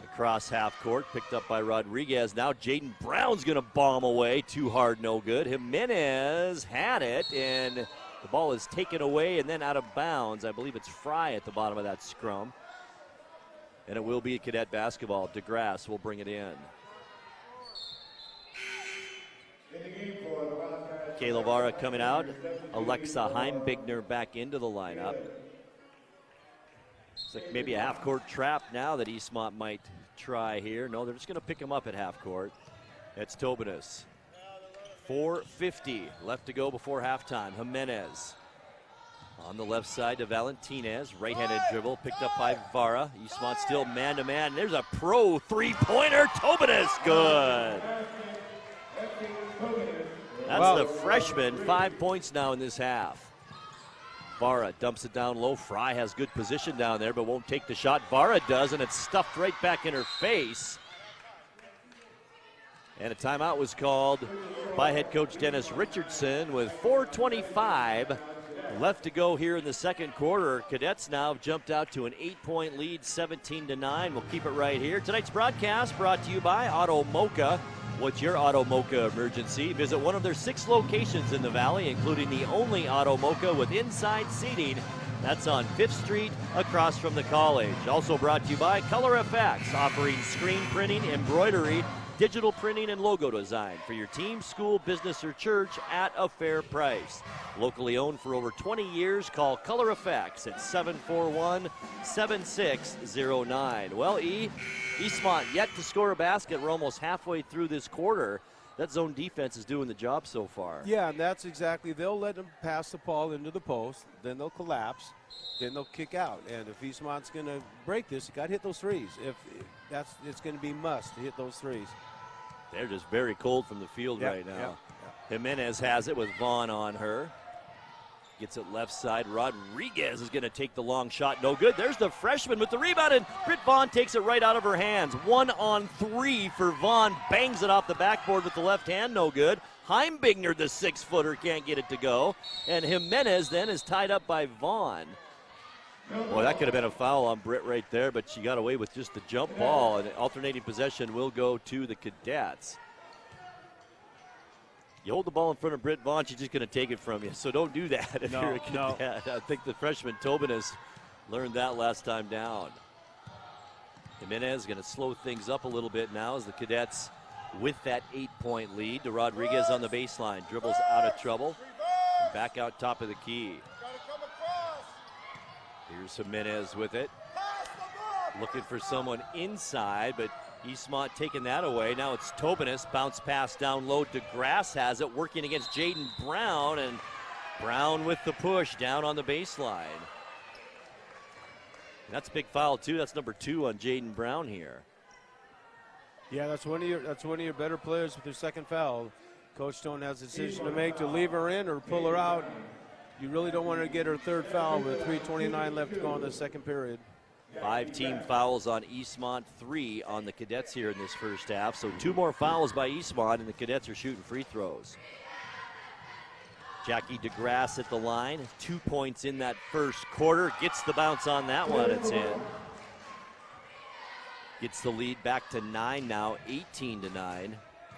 Across half court, picked up by Rodriguez. Now Jaden Brown's going to bomb away. Too hard, no good. Jimenez had it, and the ball is taken away and then out of bounds. I believe it's Fry at the bottom of that scrum. And it will be Cadet basketball. DeGrasse will bring it in. Kayla Vara coming out. Alexa Heimbigner back into the lineup. It's like maybe a half-court trap now that Eastmont might try here. No, they're just going to pick him up at half court. It's Tobinas. 4:50 left to go before halftime. Jimenez on the left side to Valentinez. Right-handed dribble picked up by Vara. Eastmont still man-to-man. There's a pro three-pointer. Tobinas, good. That's the freshman. 5 points now in this half. Vara dumps it down low. Fry has good position down there, but won't take the shot. Vara does, and it's stuffed right back in her face. And a timeout was called by head coach Dennis Richardson with 4:25 left to go here in the second quarter. Cadets now have jumped out to an 8-point lead, 17-9. We'll keep it right here. Tonight's broadcast brought to you by Auto Mocha. What's your Auto Mocha emergency? Visit one of their 6 locations in the Valley, including the only Auto Mocha with inside seating. That's on 5th Street across from the college. Also brought to you by Color FX, offering screen printing, embroidery, digital printing, and logo design for your team, school, business, or church at a fair price. Locally owned for over 20 years, call Color FX at 741-7609. Well, Eastmont yet to score a basket. We're almost halfway through this quarter. That zone defense is doing the job so far. Yeah, and that's exactly, they'll let them pass the ball into the post, then they'll collapse, then they'll kick out. And if Eastmont's going to break this, you got to hit those threes. If it's going to be must to hit those threes. They're just very cold from the field right now. Jimenez has it with Vaughn on her. Gets it left side. Rodriguez is going to take the long shot. No good. There's the freshman with the rebound, and Britt Vaughn takes it right out of her hands. 1-on-3 for Vaughn. Bangs it off the backboard with the left hand. No good. Heimbigner, the 6-footer, can't get it to go. And Jimenez then is tied up by Vaughn. Boy, that could have been a foul on Britt right there, but she got away with just the jump ball, and alternating possession will go to the Cadets. You hold the ball in front of Britt Vaughn, she's just going to take it from you. So don't do that if you're a Cadet. I think the freshman Tobin learned that last time down. Jimenez going to slow things up a little bit now as the Cadets with that 8-point lead. To Rodriguez on the baseline. Dribbles out of trouble. And back out top of the key. Here's Jimenez with it. Looking for someone inside, but Eastmont taking that away. Now it's Tobinas. Bounce pass down low. DeGrasse has it, working against Jaden Brown, and Brown with the push down on the baseline. And that's a big foul too. That's number 2 on Jaden Brown here. Yeah, that's one of your better players with their second foul. Coach Stone has a decision to make to leave her in or pull her out. You really don't want her to get her third foul with 3:29 left to go in the second period. 5 team fouls on Eastmont, 3 on the Cadets here in this first half. So 2 more fouls by Eastmont, and the Cadets are shooting free throws. Jackie DeGrasse at the line, 2 points in that first quarter. Gets the bounce on that one, it's in. Gets the lead back to 9 now, 18-9.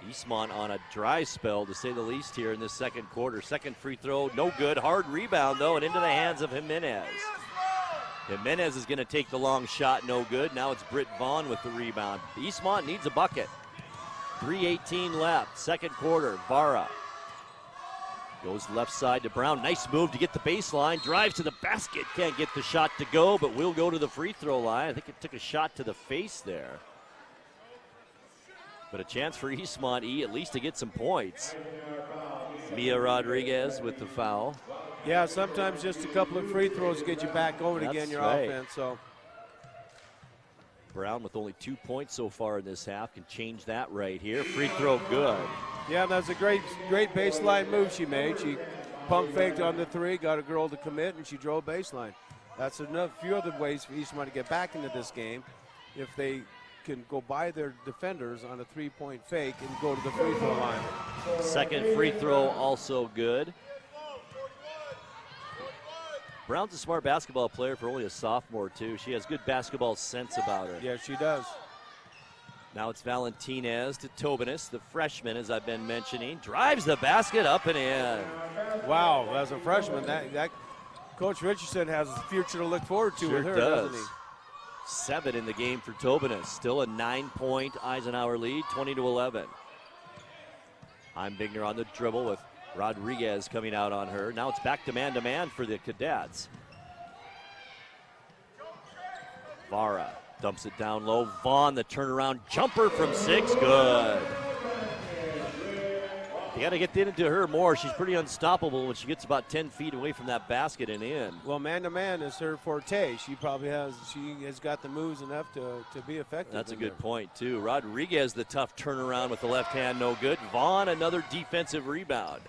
Eastmont on a dry spell, to say the least, here in this second quarter. Second free throw, no good. Hard rebound, though, and into the hands of Jimenez. Jimenez is going to take the long shot, no good. Now it's Britt Vaughn with the rebound. Eastmont needs a bucket. 3:18 left, second quarter. Vara goes left side to Brown. Nice move to get the baseline. Drives to the basket. Can't get the shot to go, but will go to the free throw line. I think it took a shot to the face there. But a chance for Eastmont at least to get some points. Mia Rodriguez with the foul. Yeah, sometimes just a couple of free throws get you back going again, your offense. So Brown with only 2 points so far in this half can change that right here. Free throw good. Yeah, that's a great baseline move she made. She pump faked on the 3, got a girl to commit, and she drove baseline. That's a few other ways for Eastmont to get back into this game if they can go by their defenders on a 3-point fake and go to the free throw line. Second free throw also good. Brown's a smart basketball player for only a sophomore, too. She has good basketball sense about her. Yeah, she does. Now it's Valentinez to Tobinas, the freshman, as I've been mentioning. Drives the basket up and in. Wow, as a freshman, that Coach Richardson has a future to look forward to with her, doesn't he? 7 in the game for Tobinas. Still a 9-point Eisenhower lead, 20-11. Heimbigner on the dribble with Rodriguez coming out on her. Now it's back to man for the Cadets. Vara dumps it down low. Vaughn, the turnaround jumper from 6, good. You got to get into her more. She's pretty unstoppable when she gets about 10 feet away from that basket and in. Well, man-to-man is her forte. She has got the moves enough to be effective. That's a good point, too. Rodriguez, the tough turnaround with the left hand, no good. Vaughn, another defensive rebound.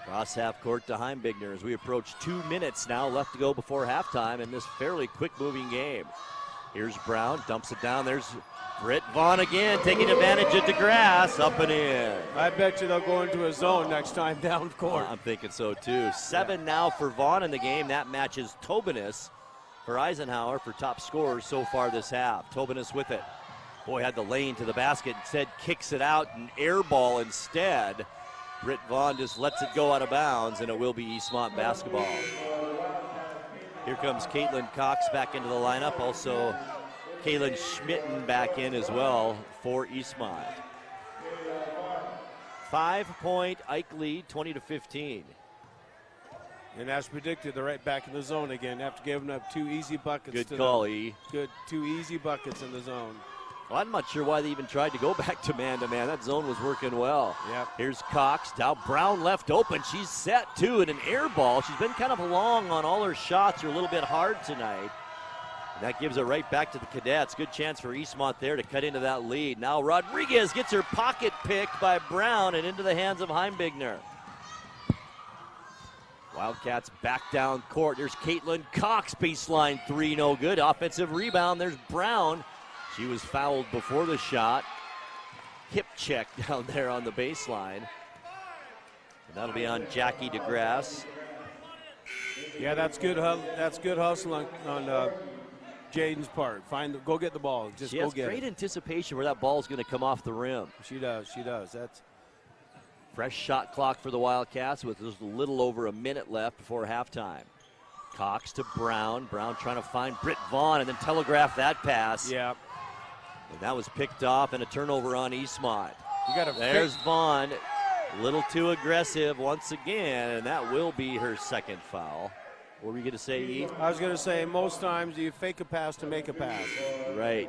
Cross half court to Heimbigner as we approach 2 minutes now left to go before halftime in this fairly quick-moving game. Here's Brown, dumps it down. There's Britt Vaughn again, taking advantage of DeGrasse, up and in. I bet you they'll go into a zone next time down court. I'm thinking so, too. 7 now for Vaughn in the game. That matches Tobinas for Eisenhower for top scorers so far this half. Tobinas with it. Boy, had the lane to the basket. Instead, kicks it out and air ball instead. Britt Vaughn just lets it go out of bounds, and it will be Eastmont basketball. Here comes Caitlin Cox back into the lineup. Also, Kaylin Schmitten back in as well for Eastmont. 5-point Ike lead, 20-15. And as predicted, they're right back in the zone again after giving up 2 easy buckets. Good call, E. Good 2 easy buckets in the zone. Well, I'm not sure why they even tried to go back to man-to-man. That zone was working well. Yep. Here's Cox. Now Brown left open. She's set, too, in an air ball. She's been kind of long on all her shots. Are a little bit hard tonight. That gives it right back to the Cadets. Good chance for Eastmont there to cut into that lead. Now Rodriguez gets her pocket picked by Brown and into the hands of Heimbigner. Wildcats back down court. There's Caitlin Cox, baseline three, no good. Offensive rebound, there's Brown. She was fouled before the shot. Hip check down there on the baseline. And that'll be on Jackie DeGrasse. Yeah, that's good hustle on Jaden's part. Go get the ball. Just she go has get great it. anticipation where that ball's going to come off the rim. She does. That's fresh shot clock for the Wildcats with just a little over a minute left before halftime. Cox to Brown. Brown trying to find Britt Vaughn and then telegraph that pass. Yeah. And that was picked off and a turnover on Eastmont. There's fake. Vaughn. A little too aggressive once again, and that will be her second foul. What were you going to say, E? I was going to say most times you fake a pass to make a pass. Right.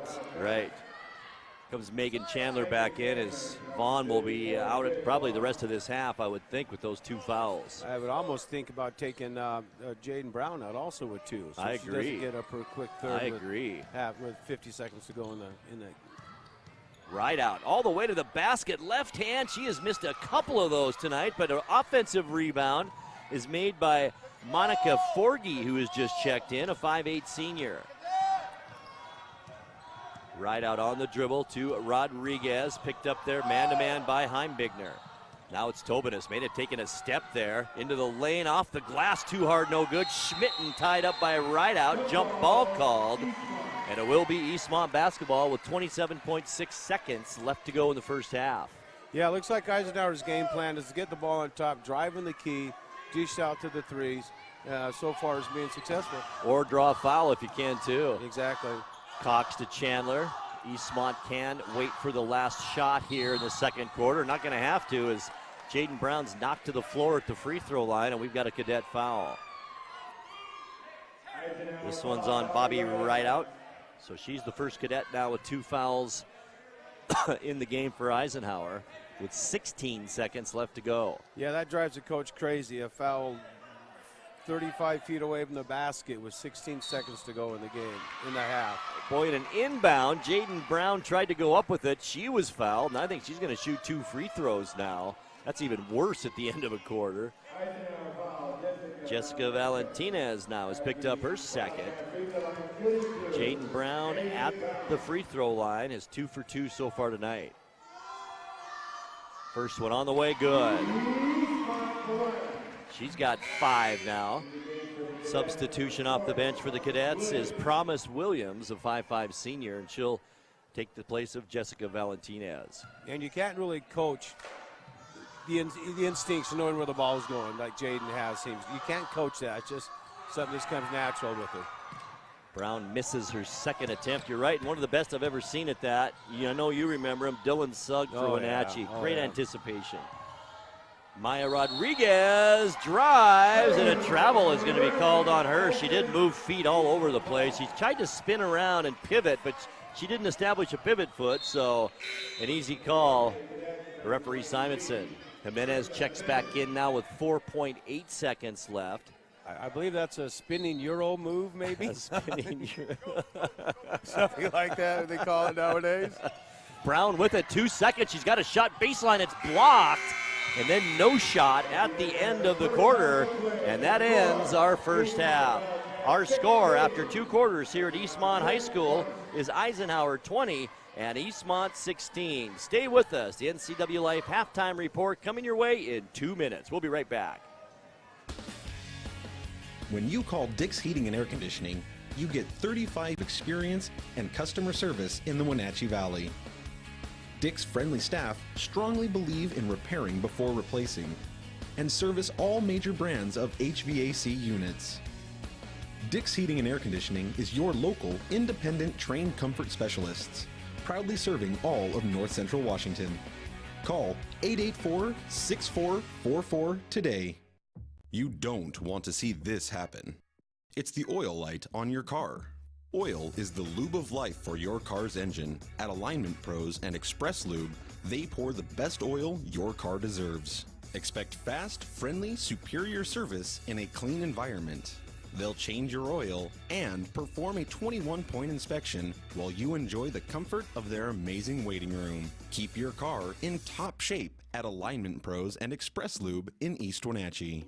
Comes Megan Chandler back in as Vaughn will be out at probably the rest of this half, I would think, with those two fouls. I would almost think about taking Jaden Brown out also with two. So I she agree. doesn't get up her quick third. I agree. With 50 seconds to go in the Right out, all the way to the basket, left hand. She has missed a couple of those tonight, but an offensive rebound is made by Monica Forgy, who has just checked in, a 5'8" senior. Right out on the dribble to Rodriguez, picked up there man-to-man by Heimbigner. Now it's Tobinas, made it taking a step there, into the lane, off the glass, too hard, no good. Schmitten tied up by Rideout, jump ball called, and it will be Eastmont basketball with 27.6 seconds left to go in the first half. Yeah, it looks like Eisenhower's game plan is to get the ball on top, drive in the key, dish out to the threes. So far it's being successful. Or draw a foul if you can too. Exactly. Cox to Chandler. Eastmont can wait for the last shot here in the second quarter. Not going to have to as Jaden Brown's knocked to the floor at the free throw line, and we've got a Cadet foul. This one's on Bobby Rideout. So she's the first Cadet now with two fouls in the game for Eisenhower with 16 seconds left to go. Yeah, that drives the coach crazy. A foul 35 feet away from the basket with 16 seconds to go in the game, in the half. Boy, in an inbound, Jaden Brown tried to go up with it. She was fouled, and I think she's going to shoot two free throws now. That's even worse at the end of a quarter. Jessica Valentinez now has picked up her second. Jaden Brown at the free throw line is 2 for 2 so far tonight. First one on the way, good. She's got 5 now. Substitution off the bench for the Cadets is Promise Williams, a 5'5" senior, and she'll take the place of Jessica Valentinez. And you can't really coach the instincts of knowing where the ball is going like Jaden has. You can't coach that. It's just something that comes natural with her. Brown misses her second attempt. You're right, and one of the best I've ever seen at that. I know you remember him, Dylan Sugg for Wenatchee. Great anticipation. Maya Rodriguez drives, and a travel is going to be called on her. She did move feet all over the place. She tried to spin around and pivot, but she didn't establish a pivot foot, so an easy call for referee Simonson. Jimenez checks back in now with 4.8 seconds left. I believe that's a spinning Euro move, maybe? Spinning Euro. Something like that, they call it nowadays. Brown with it, 2 seconds. She's got a shot baseline. It's blocked. And then no shot at the end of the quarter. And that ends our first half. Our score after 2 quarters here at Eastmont High School is Eisenhower 20 and Eastmont 16. Stay with us. The NCWLIFE halftime report coming your way in 2 minutes. We'll be right back. When you call Dick's Heating and Air Conditioning, you get 35 experience and customer service in the Wenatchee Valley. Dick's friendly staff strongly believe in repairing before replacing and service all major brands of HVAC units. Dick's Heating and Air Conditioning is your local, independent, trained comfort specialists, proudly serving all of North Central Washington. Call 884-6444 today. You don't want to see this happen. It's the oil light on your car. Oil is the lube of life for your car's engine. At Alignment Pros and Express Lube, they pour the best oil your car deserves. Expect fast, friendly, superior service in a clean environment. They'll change your oil and perform a 21-point inspection while you enjoy the comfort of their amazing waiting room. Keep your car in top shape at Alignment Pros and Express Lube in East Wenatchee.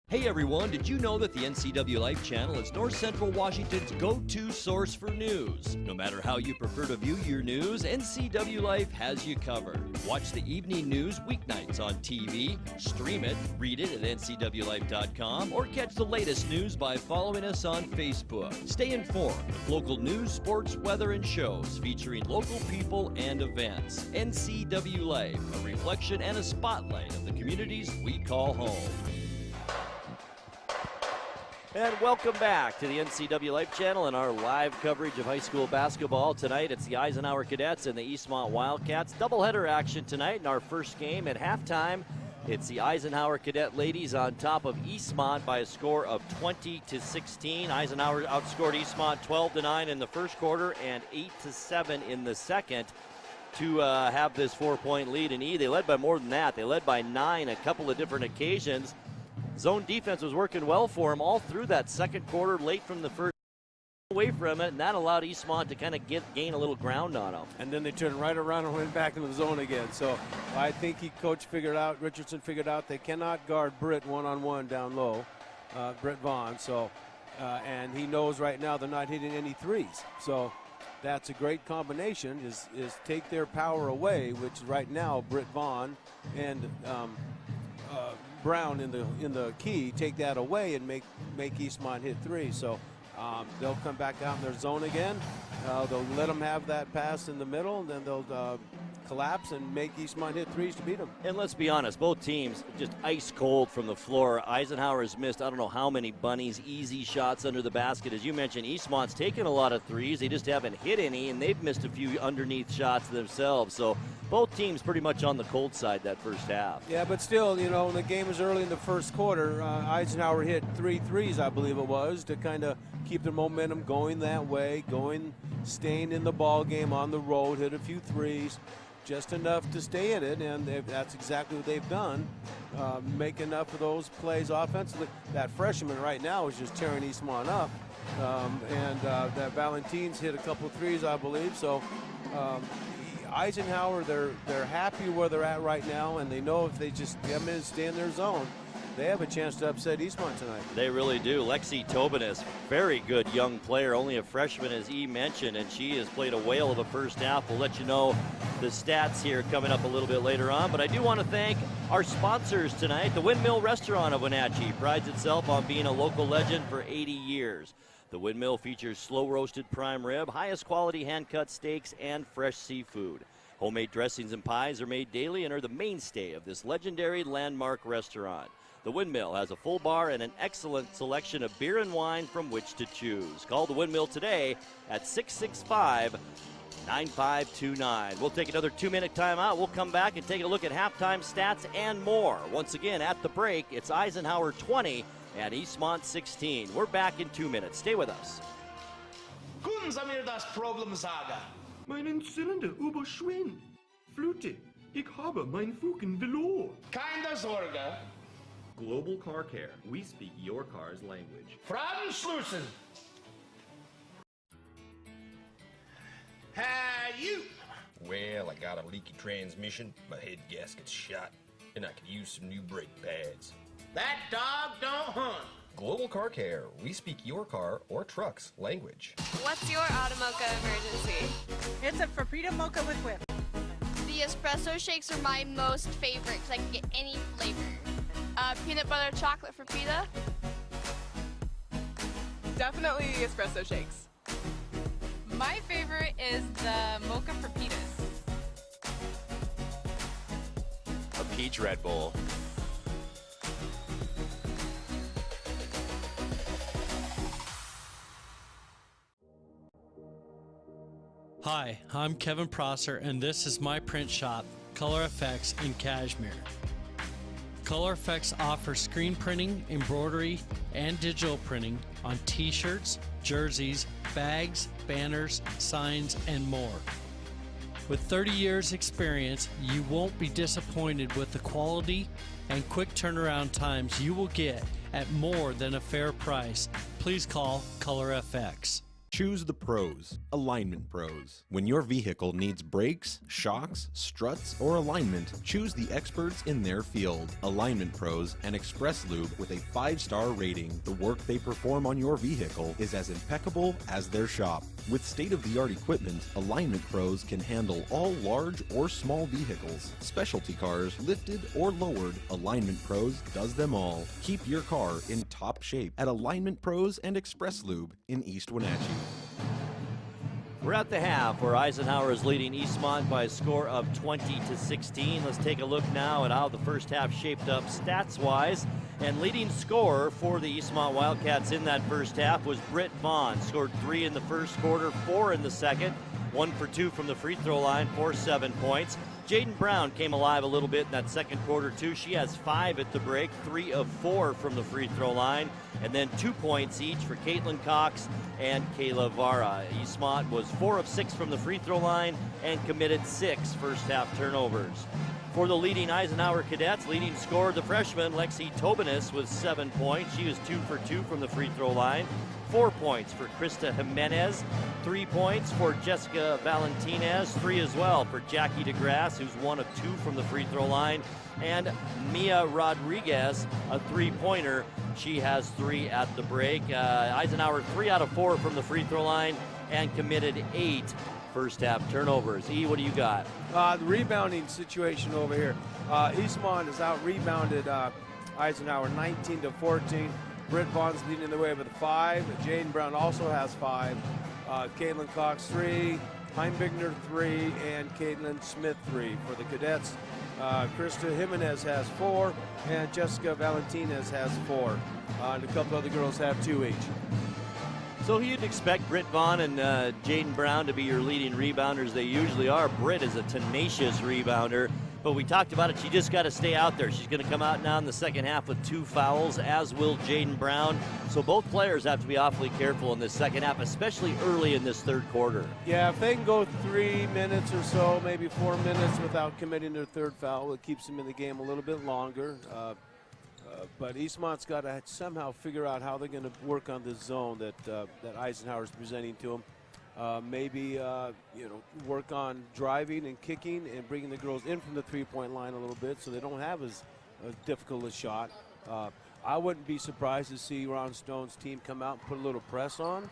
Hey everyone, did you know that the NCWLIFE channel is North Central Washington's go-to source for news? No matter how you prefer to view your news, NCWLIFE has you covered. Watch the evening news weeknights on TV, stream it, read it at ncwlife.com, or catch the latest news by following us on Facebook. Stay informed with local news, sports, weather, and shows featuring local people and events. NCWLIFE, a reflection and a spotlight of the communities we call home. And welcome back to the NCWLIFE channel and our live coverage of high school basketball. Tonight it's the Eisenhower Cadets and the Eastmont Wildcats. Doubleheader action tonight in our first game. At halftime, it's the Eisenhower Cadet ladies on top of Eastmont by a score of 20-16. Eisenhower outscored Eastmont 12-9 in the first quarter and 8-7 in the second to have this 4-point lead in E. They led by more than that. They led by 9 a couple of different occasions. Zone defense was working well for him all through that second quarter, late from the first, away from it, and that allowed Eastmont to kind of gain a little ground on them. And then they turned right around and went back into the zone again. So I think Richardson figured out they cannot guard Britt one-on-one down low, Britt Vaughn. So, and he knows right now they're not hitting any threes. So that's a great combination, is take their power away, which right now Britt Vaughn and Brown in the key, take that away and make Eastmont hit three. So they'll come back out in their zone again. They'll let them have that pass in the middle, and then they'll collapse and make Eastmont hit threes to beat them. And let's be honest, both teams just ice cold from the floor. Eisenhower has missed I don't know how many bunnies, easy shots under the basket. As you mentioned, Eastmont's taken a lot of threes. They just haven't hit any, and they've missed a few underneath shots themselves. So both teams pretty much on the cold side that first half. Yeah, but still, you know, the game was early in the first quarter. Eisenhower hit 3 threes, I believe it was, to kind of keep the momentum going that way, staying in the ball game on the road, hit a few threes, just enough to stay in it, and that's exactly what they've done. Make enough of those plays offensively. That freshman right now is just tearing Eastmont up, and that Valentine's hit a couple of threes, I believe. So Eisenhower, they're happy where they're at right now, and they know if they just come in and stay in their zone, they have a chance to upset Eastmont tonight. They really do. Lexi Tobin is very good young player, only a freshman, as E mentioned, and she has played a whale of a first half. We'll let you know the stats here coming up a little bit later on, but I do want to thank our sponsors tonight. The Windmill Restaurant of Wenatchee prides itself on being a local legend for 80 years. The Windmill features slow-roasted prime rib, highest quality hand-cut steaks, and fresh seafood. Homemade dressings and pies are made daily and are the mainstay of this legendary landmark restaurant. The Windmill has a full bar and an excellent selection of beer and wine from which to choose. Call the Windmill today at 665-9529. We'll take another 2-minute timeout. We'll come back and take a look at halftime stats and more. Once again, at the break, it's Eisenhower 20 and Eastmont 16. We're back in 2 minutes. Stay with us. Können Sie mir das Problem sagen? Meinen Zylinder überschwingt. Flute, ich habe mein Fugen verloren. Keine Sorge. Global Car Care. We speak your car's language. Fragen Schlüssel. You. Well, I got a leaky transmission, my head gasket's shot, and I could use some new brake pads. That dog don't hunt. Global Car Care. We speak your car or truck's language. What's your Automocha emergency? It's a Frapita Mocha with whip. The espresso shakes are my most favorite because I can get any flavor. Peanut butter chocolate Frapita. Definitely the espresso shakes. My favorite is the Mocha Frapitas. A peach Red Bull. Hi, I'm Kevin Prosser, and this is my print shop, Color Effects in Cashmere. Color Effects offers screen printing, embroidery, and digital printing on t-shirts, jerseys, bags, banners, signs, and more. With 30 years experience, you won't be disappointed with the quality and quick turnaround times you will get at more than a fair price. Please call Color FX. Choose the pros, Alignment Pros. When your vehicle needs brakes, shocks, struts, or alignment, choose the experts in their field. Alignment Pros and Express Lube with a 5-star rating. The work they perform on your vehicle is as impeccable as their shop. With state-of-the-art equipment, Alignment Pros can handle all large or small vehicles, specialty cars, lifted or lowered. Alignment Pros does them all. Keep your car in top shape at Alignment Pros and Express Lube in East Wenatchee. We're at the half where Eisenhower is leading Eastmont by a score of 20-16. Let's take a look now at how the first half shaped up stats-wise. And leading scorer for the Eastmont Wildcats in that first half was Britt Vaughn. Scored 3 in the first quarter, 4 in the second. 1 for 2 from the free throw line for 7 points. Jaden Brown came alive a little bit in that second quarter too. She has 5 at the break, 3 of 4 from the free throw line, and then 2 points each for Caitlin Cox and Kayla Vara. Eastmont was 4 of 6 from the free throw line and committed 6 first half turnovers. For the leading Eisenhower Cadets, leading scorer, the freshman Lexi Tobinas with 7 points. She was 2 for 2 from the free throw line. 4 points for Krista Jimenez, 3 points for Jessica Valentinez, 3 as well for Jackie DeGrasse, who's 1 of 2 from the free throw line, and Mia Rodriguez, a 3-pointer. She has 3 at the break. Eisenhower 3 out of 4 from the free throw line and committed 8 first half turnovers. E, what do you got? The rebounding situation over here. Eastmont has out-rebounded Eisenhower 19-14. Britt Vaughn's leading the way with 5. Jaden Brown also has 5. Caitlin Cox 3. Heimbigner 3. And Caitlin Smith 3 for the cadets. Krista Jimenez has 4. And Jessica Valentinez has 4. And a couple other girls have 2 each. So you'd expect Britt Vaughn and Jaden Brown to be your leading rebounders. They usually are. Britt is a tenacious rebounder, but we talked about it. She just got to stay out there. She's going to come out now in the second half with 2 fouls, as will Jaden Brown. So both players have to be awfully careful in this second half, especially early in this third quarter. Yeah, if they can go 3 minutes or so, maybe 4 minutes without committing their third foul, it keeps them in the game a little bit longer. But Eastmont's got to somehow figure out how they're going to work on this zone that Eisenhower's presenting to them. Maybe work on driving and kicking and bringing the girls in from the three-point line a little bit so they don't have as difficult a shot. I wouldn't be surprised to see Ron Stone's team come out and put a little press on.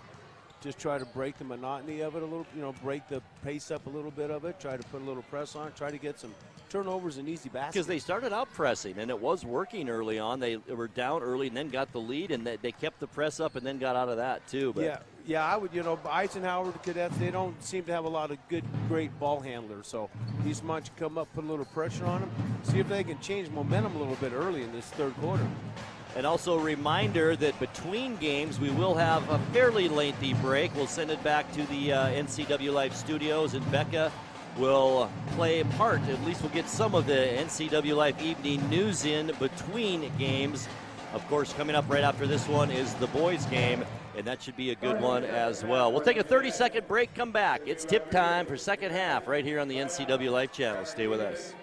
Just try to break the monotony of it a little, break the pace up a little bit of it, try to put a little press on, try to get some turnovers and easy baskets. Because they started out pressing, and it was working early on. They were down early and then got the lead, and they kept the press up and then got out of that too. But yeah, I would, Eisenhower, the cadets, they don't seem to have a lot of great ball handlers. So Eastmont should come up, put a little pressure on them, see if they can change momentum a little bit early in this third quarter. And also a reminder that between games, we will have a fairly lengthy break. We'll send it back to the NCWLIFE studios, and Becca will play a part. At least we'll get some of the NCWLIFE evening news in between games. Of course, coming up right after this one is the boys' game, and that should be a good one as well. We'll take a 30-second break, come back. It's tip time for second half right here on the NCWLIFE channel. Stay with us.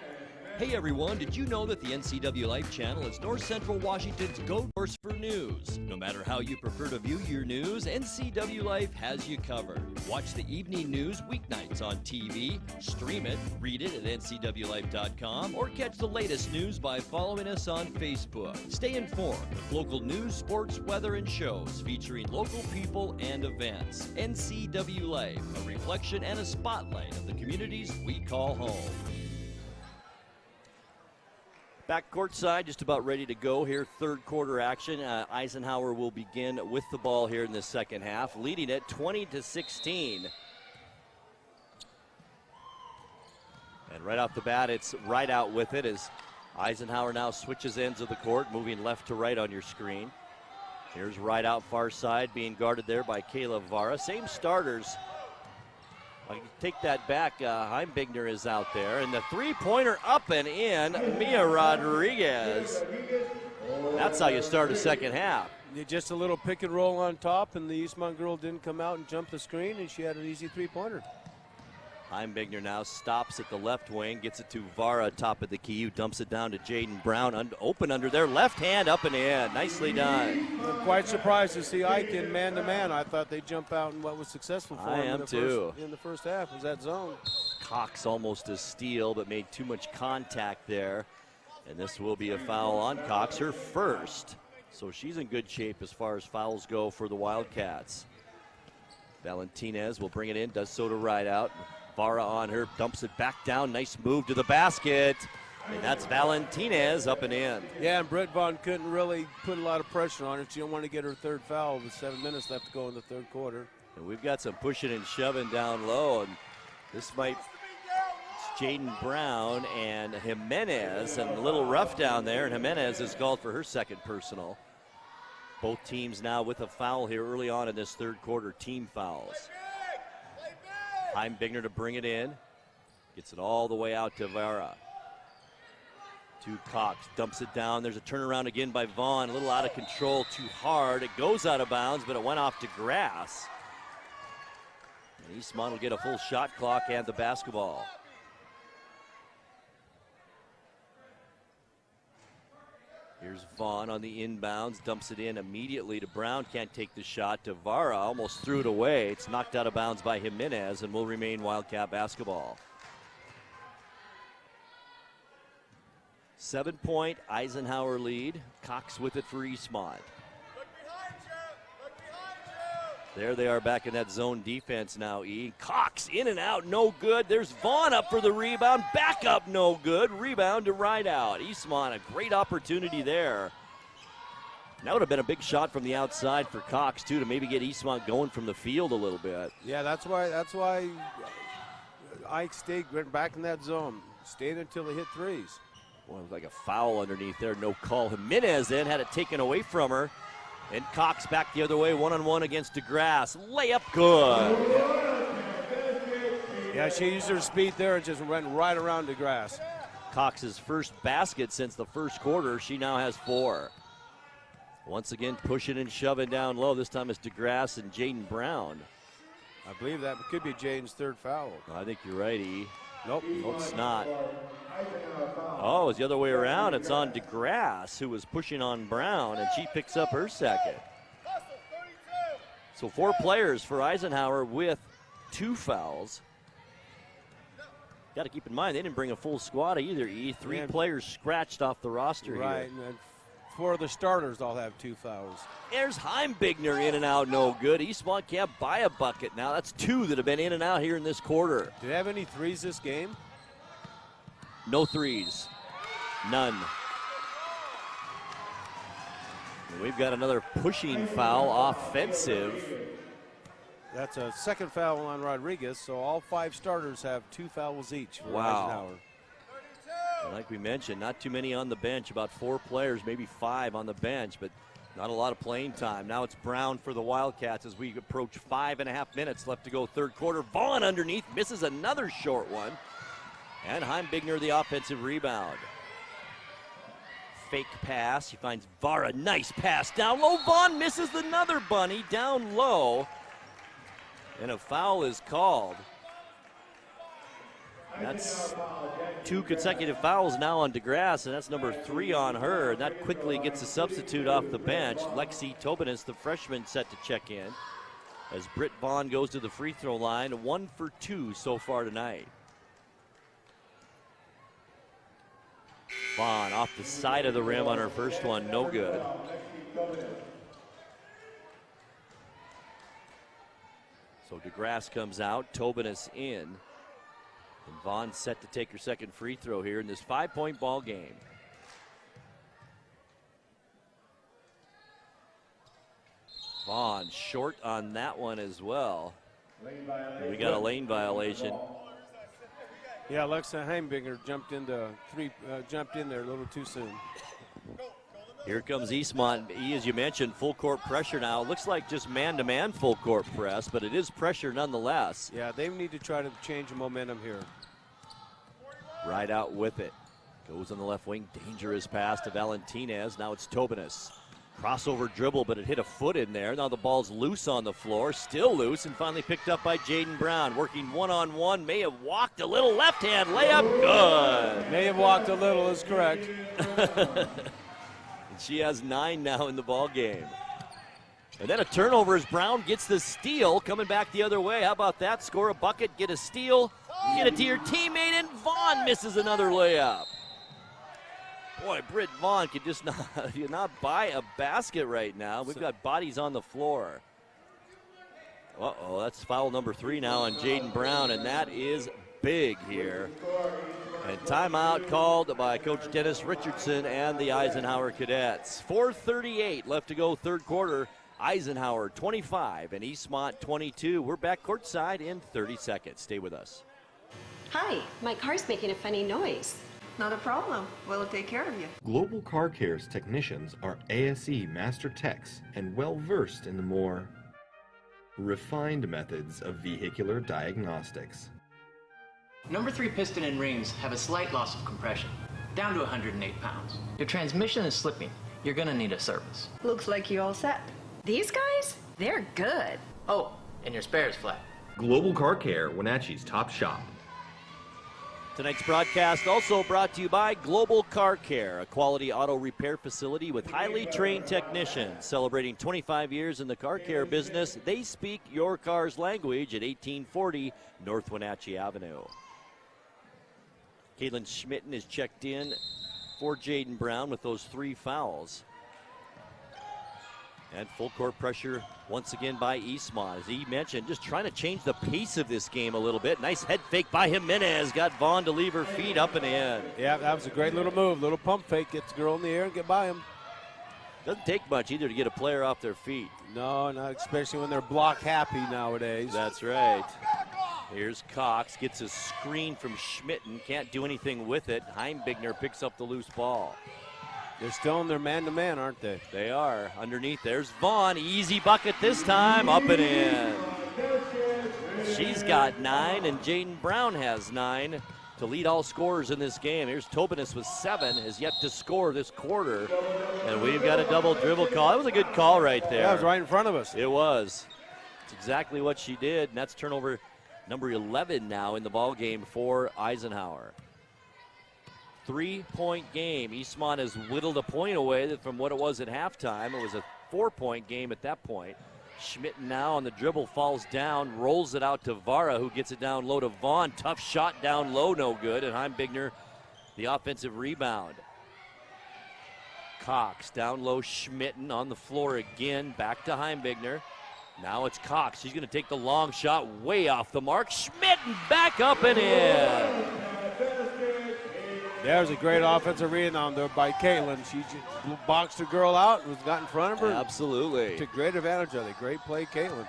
Hey everyone, did you know that the NCWLIFE channel is North Central Washington's go-source for news? No matter how you prefer to view your news, NCWLIFE has you covered. Watch the evening news weeknights on TV, stream it, read it at ncwlife.com, or catch the latest news by following us on Facebook. Stay informed with local news, sports, weather, and shows featuring local people and events. NCWLIFE, a reflection and a spotlight of the communities we call home. Back courtside, just about ready to go here. Third quarter action. Eisenhower will begin with the ball here in the second half, leading it 20-16. And right off the bat, it's right out with it as Eisenhower now switches ends of the court, moving left to right on your screen. Here's right out far side, being guarded there by Kayla Vara. Same starters I take that back. Heimbigner is out there. And the three-pointer up and in. Mia Rodriguez. That's how you start a second half. Just a little pick and roll on top, and the Eastmont girl didn't come out and jump the screen, and she had an easy three-pointer. Heimbigner now stops at the left wing, gets it to Vara, top of the key, who dumps it down to Jaden Brown, open under their left hand, up and in. Nicely done. I'm quite surprised to see Ike in man-to-man. I thought they'd jump out in what was successful for him in the first half, was that zone. Cox almost a steal, but made too much contact there. And this will be a foul on Cox, her first. So she's in good shape as far as fouls go for the Wildcats. Valentinez will bring it in, does so to Rideout. Vara on her, dumps it back down. Nice move to the basket. And that's Valentinez up and in. Yeah, and Britt Vaughn couldn't really put a lot of pressure on her. She didn't want to get her third foul with 7 minutes left to go in the third quarter. And we've got some pushing and shoving down low. And this might, it's Jaden Brown and Jimenez. And a little rough down there. And Jimenez is called for her second personal. Both teams now with a foul here early on in this third quarter, team fouls. Heimbigner to bring it in. Gets it all the way out to Vara. To Cox, dumps it down. There's a turnaround again by Vaughn. A little out of control, too hard. It goes out of bounds, but it went off to grass. And Eastmont will get a full shot clock and the basketball. Here's Vaughn on the inbounds, dumps it in immediately to Brown. Can't take the shot to Vara, almost threw it away. It's knocked out of bounds by Jimenez and will remain Wildcat basketball. 7-point Eisenhower lead. Cox with it for Eastmont. There they are back in that zone defense now, E. Cox in and out, no good. There's Vaughn up for the rebound. Back up, no good. Rebound to Rideout. Eastmont, a great opportunity there. That would have been a big shot from the outside for Cox, too, to maybe get Eastmont going from the field a little bit. Yeah, that's why Ike stayed back in that zone. Stayed until they hit threes. Well, it was like a foul underneath there, no call. Jimenez then had it taken away from her. And Cox back the other way, one-on-one against DeGrasse. Layup good. Yeah, she used her speed there and just went right around DeGrasse. Cox's first basket since the first quarter. She now has 4. Once again, pushing and shoving down low. This time it's DeGrasse and Jaden Brown. I believe that could be Jaden's third foul. I think you're right, E. Nope. Nope, it's not. Oh, it's the other way around. It's on DeGrasse, who was pushing on Brown, and she picks up her second. So 4 players for Eisenhower with 2 fouls. Got to keep in mind, they didn't bring a full squad either, E. 3 players scratched off the roster right, here. And 4 of the starters all have 2 fouls. There's Heimbigner in and out, no good. Eastmont can't buy a bucket now. That's 2 that have been in and out here in this quarter. Did they have any threes this game? No threes. None. And we've got another pushing foul, offensive. That's a second foul on Rodriguez, so all 5 starters have 2 fouls each for Eisenhower. And like we mentioned, not too many on the bench, about 4 players, maybe 5 on the bench, but not a lot of playing time. Now it's Brown for the Wildcats as we approach 5.5 minutes left to go third quarter. Vaughn underneath, misses another short one. And Heimbigner the offensive rebound. Fake pass, he finds Vara, nice pass down low. Vaughn misses another bunny down low. And a foul is called. That's 2 consecutive fouls now on DeGrasse, and that's number 3 on her. And that quickly gets a substitute off the bench. Lexi Tobinas, the freshman, set to check in. As Britt Vaughn goes to the free throw line, 1 for 2 so far tonight. Vaughn off the side of the rim on her first one, no good. So DeGrasse comes out, Tobinas in. And Vaughn set to take her second free throw here in this 5-point ball game. Vaughn short on that one as well. And we got a lane violation. Yeah, Alexa Heimbigner jumped in there a little too soon. Here comes Eastmont. As you mentioned, full court pressure now. Looks like just man-to-man full court press, but it is pressure nonetheless. Yeah, they need to try to change the momentum here. Right out with it. Goes on the left wing. Dangerous pass to Valentinez. Now it's Tobinas. Crossover dribble, but it hit a foot in there. Now the ball's loose on the floor. Still loose, and finally picked up by Jaden Brown. Working one-on-one. May have walked a little. Left-hand layup. Good. May have walked a little is correct. She has 9 now in the ball game. And then a turnover as Brown gets the steal. Coming back the other way. How about that? Score a bucket, get a steal, get it to your teammate, and Vaughn misses another layup. Boy, Britt Vaughn could just not buy a basket right now. We've got bodies on the floor. Uh-oh, that's foul number 3 now on Jaden Brown, and that is big here. And timeout called by Coach Dennis Richardson and the Eisenhower Cadets. 4:38 left to go, third quarter. Eisenhower 25 and Eastmont 22. We're back courtside in 30 seconds. Stay with us. Hi, my car's making a funny noise. Not a problem. We'll take care of you. Global Car Care's technicians are ASE Master Techs and well versed in the more refined methods of vehicular diagnostics. Number 3 piston and rings have a slight loss of compression, down to 108 pounds. Your transmission is slipping. You're gonna need a service. Looks like you all set. These guys? They're good. Oh, and your spare is flat. Global Car Care, Wenatchee's top shop. Tonight's broadcast also brought to you by Global Car Care, a quality auto repair facility with highly trained technicians. Celebrating 25 years in the car care business, they speak your car's language at 1840 North Wenatchee Avenue. Caitlin Schmitten is checked in for Jaden Brown with those 3 fouls. And full court pressure once again by Eastmont. As he mentioned, just trying to change the pace of this game a little bit. Nice head fake by Jimenez. Got Vaughn to leave her feet up and in. Yeah, that was a great little move. Little pump fake, gets the girl in the air and get by him. Doesn't take much either to get a player off their feet. No, not especially when they're block happy nowadays. That's right. Here's Cox, gets a screen from Schmitten. Can't do anything with it. Heimbigner picks up the loose ball. They're still in their man-to-man, aren't they? They are. Underneath, there's Vaughn. Easy bucket this time. Up and in. She's got 9, and Jaden Brown has 9 to lead all scorers in this game. Here's Tobinas with 7, has yet to score this quarter. And we've got a double dribble call. That was a good call right there. Yeah, it was right in front of us. It was. It's exactly what she did, and that's turnover number 11 now in the ball game for Eisenhower. 3-point game. Eastmont has whittled a point away from what it was at halftime. It was a 4-point game at that point. Schmidt now on the dribble falls down, rolls it out to Vara, who gets it down low to Vaughn. Tough shot down low, no good. And Heimbigner, the offensive rebound. Cox down low, Schmitten on the floor again. Back to Heimbigner. Now it's Cox. She's going to take the long shot way off the mark. Schmitten back up and in. There's a great offensive rebound there by Caitlin. She just boxed the girl out, was got in front of her. Absolutely. Took great advantage of it. Great play, Caitlin.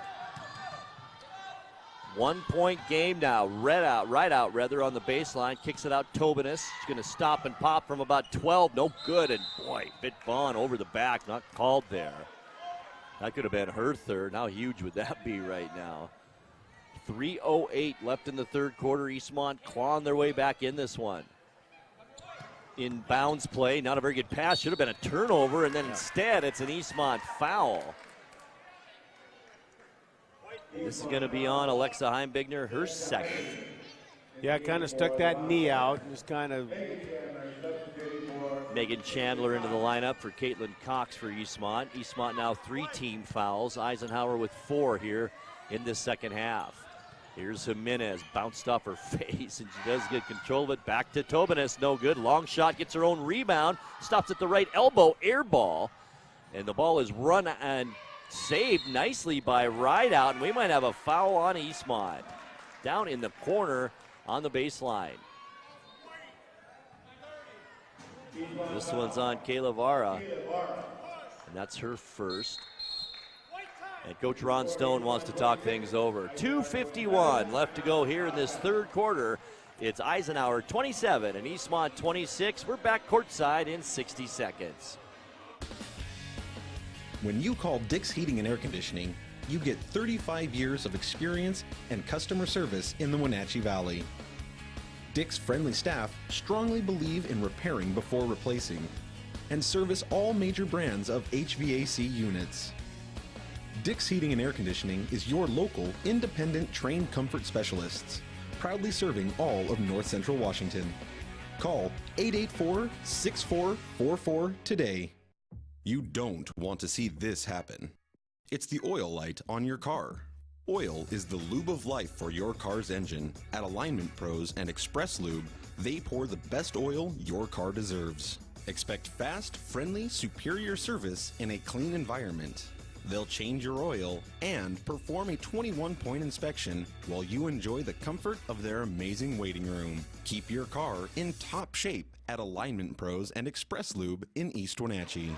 1-point game now. Right out on the baseline. Kicks it out Tobinas. She's going to stop and pop from about 12. No good. And boy, bit Vaughn over the back. Not called there. That could have been her third. How huge would that be right now? 3:08 left in the third quarter. Eastmont clawing their way back in this one. In bounds play, not a very good pass. Should have been a turnover, and then instead it's an Eastmont foul. This is going to be on Alexa Heimbigner, her second. Yeah, kind of stuck that knee out. Just kind of. Megan Chandler into the lineup for Caitlin Cox for Eastmont. Eastmont now 3 team fouls. Eisenhower with 4 here in this second half. Here's Jimenez, bounced off her face, and she does get control of it. Back to Tobinas, no good. Long shot, gets her own rebound, stops at the right elbow, air ball. And the ball is run and saved nicely by Rideout, and we might have a foul on Eastmont. Down in the corner on the baseline. This one's on Kayla Vara, and that's her first. And Coach Ron Stone wants to talk things over. 2:51 left to go here in this third quarter. It's Eisenhower 27 and Eastmont 26. We're back courtside in 60 seconds. When you call Dick's Heating and Air Conditioning, you get 35 years of experience and customer service in the Wenatchee Valley. Dick's friendly staff strongly believe in repairing before replacing and service all major brands of HVAC units. Dick's Heating and Air Conditioning is your local, independent, trained comfort specialists, proudly serving all of North Central Washington. Call 884-6444 today. You don't want to see this happen. It's the oil light on your car. Oil is the lube of life for your car's engine. At Alignment Pros and Express Lube, they pour the best oil your car deserves. Expect fast, friendly, superior service in a clean environment. They'll change your oil and perform a 21-point inspection while you enjoy the comfort of their amazing waiting room. Keep your car in top shape at Alignment Pros and Express Lube in East Wenatchee.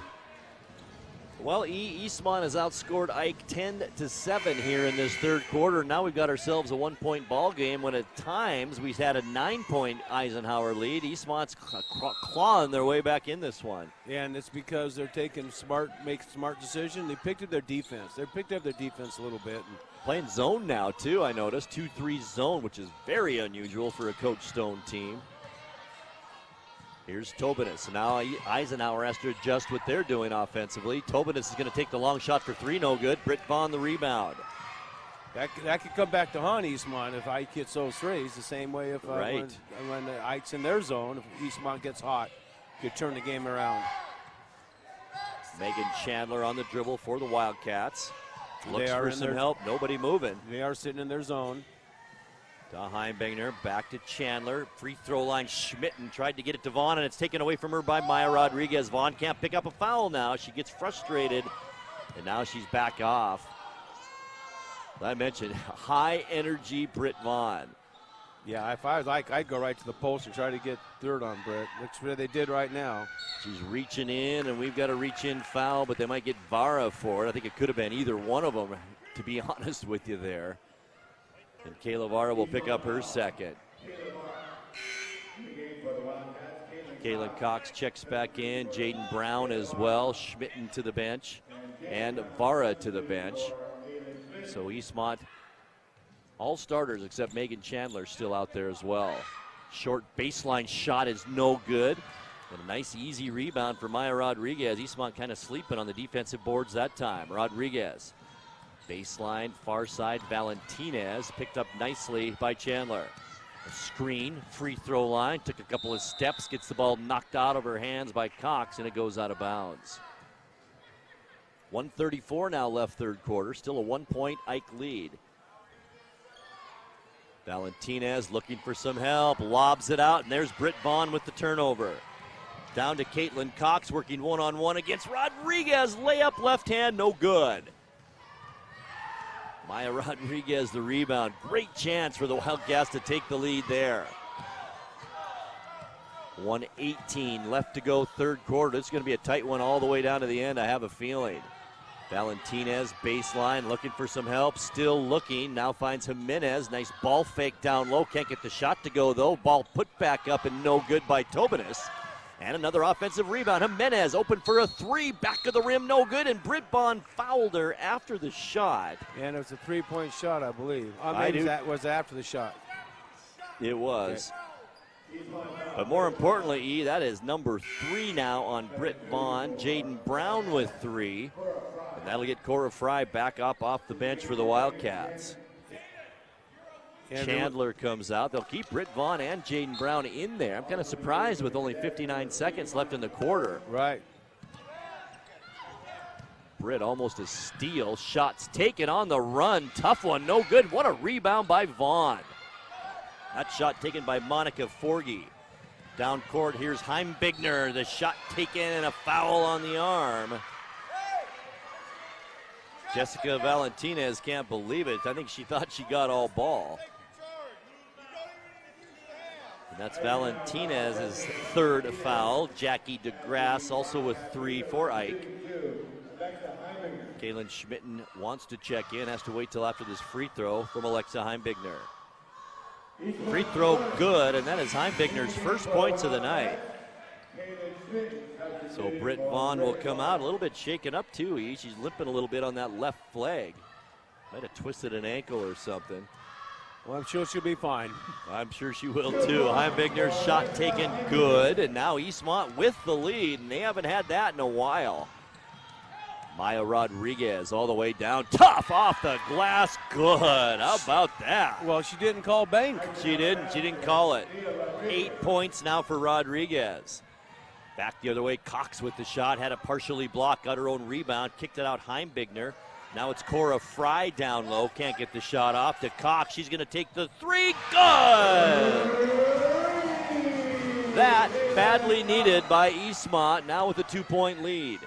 Well, Eastmont has outscored Ike 10-7 here in this third quarter. Now we've got ourselves a 1-point ball game when at times we've had a 9-point Eisenhower lead. Eastmont's clawing their way back in this one. Yeah, and it's because they're make smart decisions. They picked up their defense. They picked up their defense a little bit. And playing zone now, too, I noticed. 2-3 zone, which is very unusual for a Coach Stone team. Here's Tobinas. Now Eisenhower has to adjust what they're doing offensively. Tobinas is going to take the long shot for three, no good. Britt Vaughn the rebound. That could come back to haunt Eastmont if Ike hits those threes. The same way if when Ike's in their zone, if Eastmont gets hot, could turn the game around. Megan Chandler on the dribble for the Wildcats. Looks for some help. Nobody moving. They are sitting in their zone. To Heimbigner, back to Chandler. Free throw line, Schmitten tried to get it to Vaughn, and it's taken away from her by Maya Rodriguez. Vaughn can't pick up a foul now. She gets frustrated, and now she's back off. I mentioned high-energy Britt Vaughn. Yeah, if I was Ike, I'd go right to the post and try to get third on Britt. That's what they did right now. She's reaching in, and we've got a reach-in foul, but they might get Vara for it. I think it could have been either one of them, to be honest with you there. And Kayla Vara will pick up her second. Kaylin Cox checks back in. Jaden Brown as well. Schmitten to the bench. And Vara to the bench. So Eastmont, all starters except Megan Chandler still out there as well. Short baseline shot is no good. And a nice easy rebound for Maya Rodriguez. Eastmont kind of sleeping on the defensive boards that time. Rodriguez. Baseline, far side, Valentinez picked up nicely by Chandler. A screen, free throw line, took a couple of steps, gets the ball knocked out of her hands by Cox, and it goes out of bounds. 1:34 now left third quarter, still a 1-point Ike lead. Valentinez looking for some help, lobs it out, and there's Britt Vaughn with the turnover. Down to Caitlin Cox, working one-on-one against Rodriguez, layup left hand, no good. Maya Rodriguez the rebound. Great chance for the Wildcats to take the lead there. 1:18 left to go third quarter. It's going to be a tight one all the way down to the end, I have a feeling. Valentinez baseline looking for some help. Still looking. Now finds Jimenez. Nice ball fake down low. Can't get the shot to go though. Ball put back up and no good by Tobinas. And another offensive rebound. Jimenez open for a three. Back of the rim, no good. And Britt Vaughn fouled her after the shot. And it was a three-point shot, I believe. That was after the shot. It was. Okay. But more importantly, that is number 3 now on Britt Vaughn. Jaden Brown with 3. And that'll get Cora Fry back up off the bench for the Wildcats. Chandler comes out. They'll keep Britt Vaughn and Jaden Brown in there. I'm kind of surprised with only 59 seconds left in the quarter. Right. Britt almost a steal. Shots taken on the run. Tough one, no good. What a rebound by Vaughn. That shot taken by Monica Forgy. Down court, here's Heimbigner. The shot taken and a foul on the arm. Jessica Valentinez can't believe it. I think she thought she got all ball. And that's Valentinez's third foul. Jackie DeGrasse also with 3 for Ike. Kaylin Schmitten wants to check in, has to wait till after this free throw from Alexa Heimbigner. Free throw good, and that is Heimbigner's first points of the night. So Britt Vaughn will come out a little bit shaken up too. She's limping a little bit on that left flag. Might have twisted an ankle or something. Well, I'm sure she'll be fine. I'm sure she will too. Heimbigner's shot taken good, and now Eastmont with the lead, and they haven't had that in a while. Maya Rodriguez all the way down, tough off the glass, good. How about that? Well, she didn't call bank. She didn't call it. 8 points now for Rodriguez. Back the other way, Cox with the shot, had it partially blocked, got her own rebound, kicked it out Heimbigner. Now it's Cora Fry down low, can't get the shot off to Cox. She's going to take the three, good! That badly needed by Eastmont, now with a 2-point lead.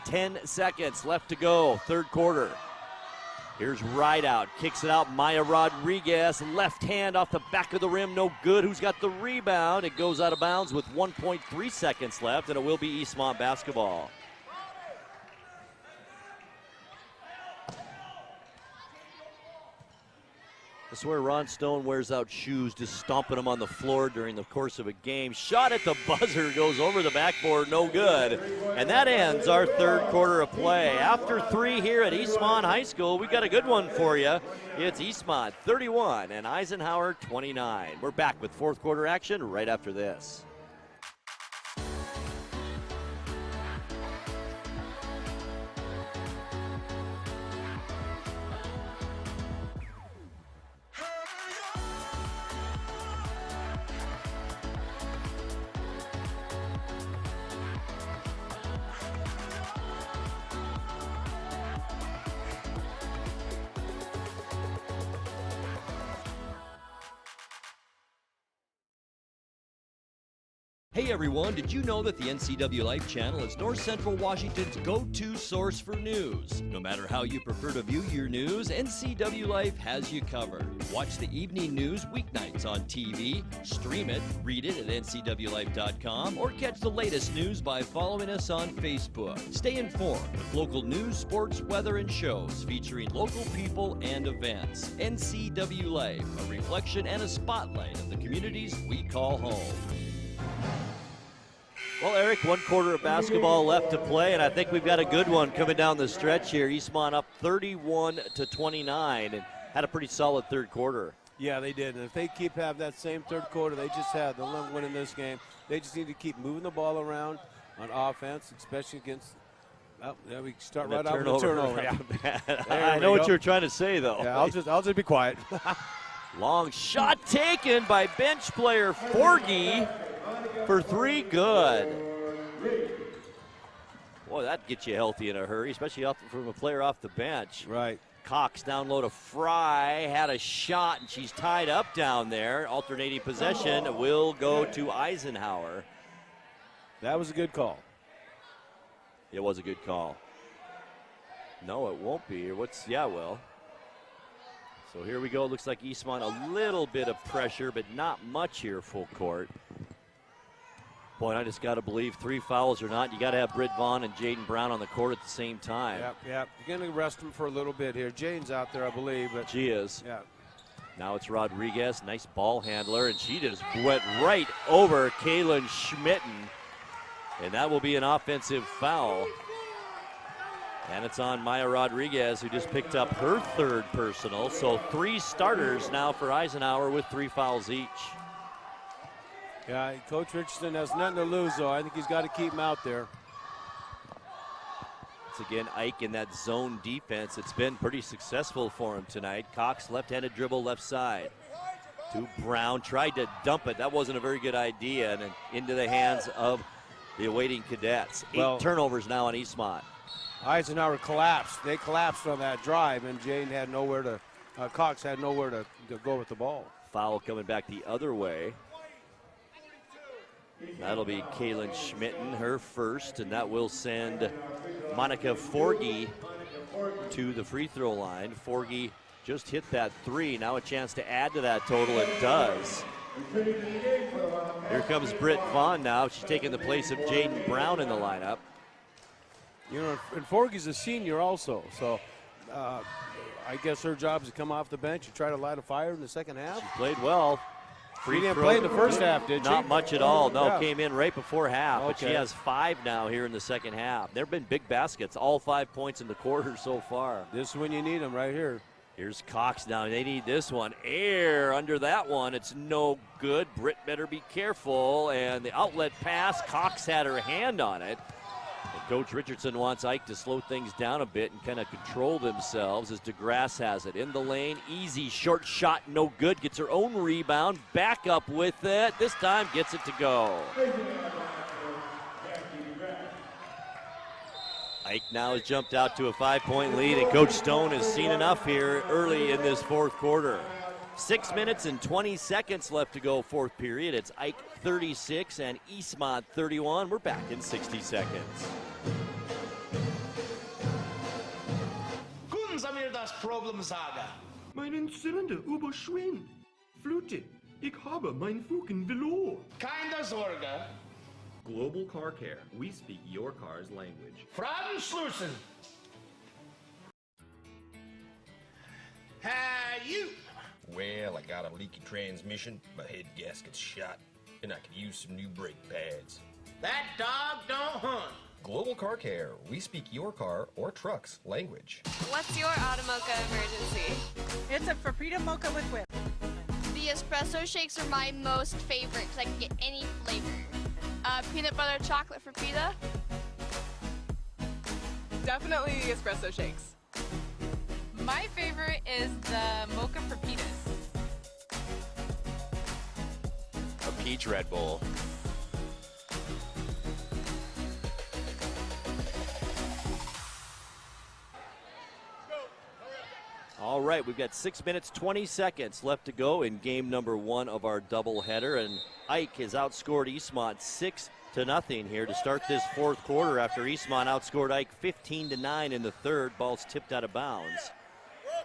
10 seconds left to go, third quarter. Here's Rideout, kicks it out, Maya Rodriguez, left hand off the back of the rim, no good. Who's got the rebound? It goes out of bounds with 1.3 seconds left, and it will be Eastmont basketball. This is where Ron Stone wears out shoes, just stomping them on the floor during the course of a game. Shot at the buzzer, goes over the backboard, no good. And that ends our third quarter of play. After 3 here at Eastmont High School, we got a good one for you. It's Eastmont 31 and Eisenhower 29. We're back with fourth quarter action right after this. Hey everyone, did you know that the NCWLIFE channel is North Central Washington's go-to source for news? No matter how you prefer to view your news, NCWLIFE has you covered. Watch the evening news weeknights on TV, stream it, read it at ncwlife.com, or catch the latest news by following us on Facebook. Stay informed with local news, sports, weather, and shows featuring local people and events. NCWLIFE, a reflection and a spotlight of the communities we call home. Well, Eric, 1 quarter of basketball left to play, and I think we've got a good one coming down the stretch here. Eastmont up 31-29 and had a pretty solid third quarter. Yeah, they did. And if they keep having that same third quarter they just had, they'll win in this game. They just need to keep moving the ball around on offense, especially against. Oh, yeah, we start right off with the turnover. Yeah. I know what you're trying to say, though. Yeah, I'll just be quiet. Long shot taken by bench player Forgy for 3, good. Boy, that gets you healthy in a hurry, especially from a player off the bench. Right. Cox down low to Fry, had a shot, and she's tied up down there. Alternating possession will go to Eisenhower. That was a good call. It was a good call. No, it won't be. Yeah, it will. So here we go. Looks like Eastmont a little bit of pressure, but not much here full court. Boy, I just got to believe 3 fouls or not, you got to have Britt Vaughn and Jaden Brown on the court at the same time. Yep. You're going to rest them for a little bit here. Jaden's out there, I believe. But she is. Yeah. Now it's Rodriguez, nice ball handler, and she just went right over Kaylin Schmitten. And that will be an offensive foul. And it's on Maya Rodriguez, who just picked up her 3rd personal. So 3 starters now for Eisenhower with 3 fouls each. Yeah, Coach Richardson has nothing to lose, though. I think he's got to keep him out there. It's again Ike in that zone defense. It's been pretty successful for him tonight. Cox, left-handed dribble, left side. To Brown, tried to dump it. That wasn't a very good idea. And then into the hands of the awaiting cadets. 8 turnovers now on Eastmont. Eisenhower collapsed. They collapsed on that drive, and Cox had nowhere to go with the ball. Foul coming back the other way. That'll be Kaylin Schmitten, her first, and that will send Monica Forgy to the free throw line. Forgy just hit that 3. Now a chance to add to that total. It does. Here comes Britt Vaughn now. She's taking the place of Jaden Brown in the lineup. You know, and Forgy's a senior also, so I guess her job is to come off the bench and try to light a fire in the second half. She played well. Free She didn't throw. play in the first half, did she? Not much at all. No, Yeah. came in right before half, but she Okay. has 5 now here in the second half. There have been big baskets, all 5 points in the quarter so far. This is when you need them, right here. Here's Cox now. They need this one. Air under that one. It's no good. Britt better be careful. And the outlet pass, Cox had her hand on it. And Coach Richardson wants Ike to slow things down a bit and kind of control themselves as DeGrasse has it. In the lane, easy short shot, no good. Gets her own rebound. Back up with it. This time gets it to go. Ike now has jumped out to a 5-point lead, and Coach Stone has seen enough here early in this fourth quarter. 6 minutes and 20 seconds left to go, fourth period. It's Ike 36 and Eastmont 31. We're back in 60 seconds. Kunnen ze mir das Problem sagen? Meinen Zylinder überschwingt. Flute, ich habe mein Fugen verloren. Keine Sorge. Global Car Care. We speak your car's language. Fragen schließen. Hey, you. Well, I got a leaky transmission, my head gasket's shot, and I could use some new brake pads. That dog don't hunt. Global Car Care. We speak your car or truck's language. What's your Automocha emergency? It's a Frapita Mocha with whip. The espresso shakes are my most favorite because I can get any flavor. Peanut butter chocolate for pita. Definitely the espresso shakes. My favorite is the mocha for pitas. A peach Red Bull. All right, we've got 6 minutes, 20 seconds left to go in game number 1 of our doubleheader, and Ike has outscored Eastmont 6-0 here to start this fourth quarter after Eastmont outscored Ike 15-9 in the third. Ball's tipped out of bounds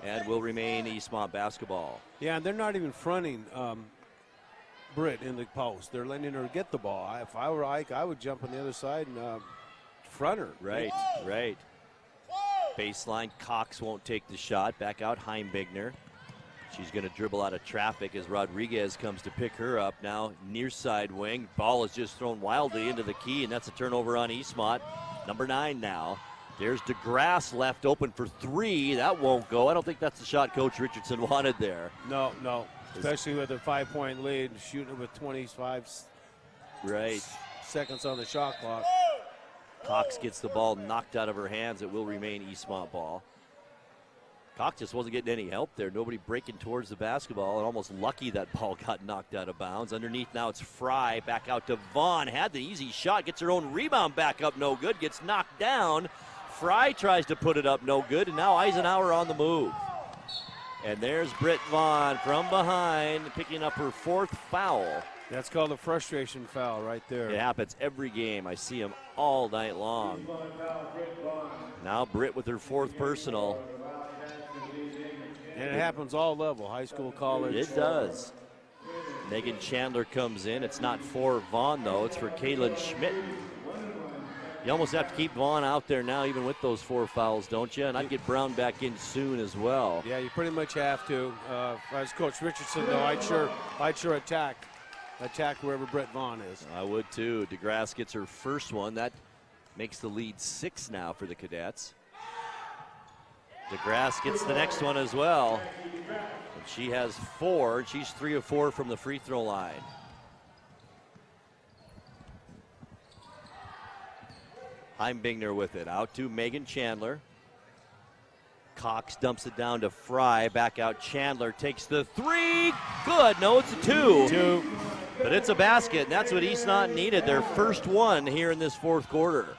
and will remain Eastmont basketball. Yeah, and they're not even fronting Britt in the post. They're letting her get the ball. If I were Ike, I would jump on the other side and front her. Right, right. Baseline, Cox won't take the shot. Back out, Heimbigner. She's going to dribble out of traffic as Rodriguez comes to pick her up. Now near side wing. Ball is just thrown wildly into the key, and that's a turnover on Eastmont. Number 9 now. There's DeGrasse left open for 3. That won't go. I don't think that's the shot Coach Richardson wanted there. No, no. Especially with a 5-point lead, shooting with 25 seconds on the shot clock. Cox gets the ball knocked out of her hands. It will remain Eastmont ball. Cox just wasn't getting any help there. Nobody breaking towards the basketball, and almost lucky that ball got knocked out of bounds. Underneath now it's Fry. Back out to Vaughn. Had the easy shot. Gets her own rebound back up. No good. Gets knocked down. Fry tries to put it up. No good. And now Eisenhower on the move. And there's Britt Vaughn from behind, picking up her 4th foul. That's called a frustration foul right there. It happens every game. I see him all night long. Now Britt with her 4th personal. And it happens all level, high school, college. It does. Megan Chandler comes in. It's not for Vaughn, though. It's for Kaylin Schmidt. You almost have to keep Vaughn out there now, even with those 4 fouls, don't you? And I'd get Brown back in soon as well. Yeah, you pretty much have to. As Coach Richardson, though, I'd sure attack wherever Brett Vaughn is. I would too. DeGrasse gets her first one. That makes the lead 6 now for the Cadets. DeGrasse gets the next one as well. And she has 4. She's 3 of 4 from the free throw line. Heimbigner with it. Out to Megan Chandler. Cox dumps it down to Fry. Back out Chandler. Takes the 3. Good. No, it's a 2. But it's a basket, and that's what Eastmont needed. Their first one here in this fourth quarter.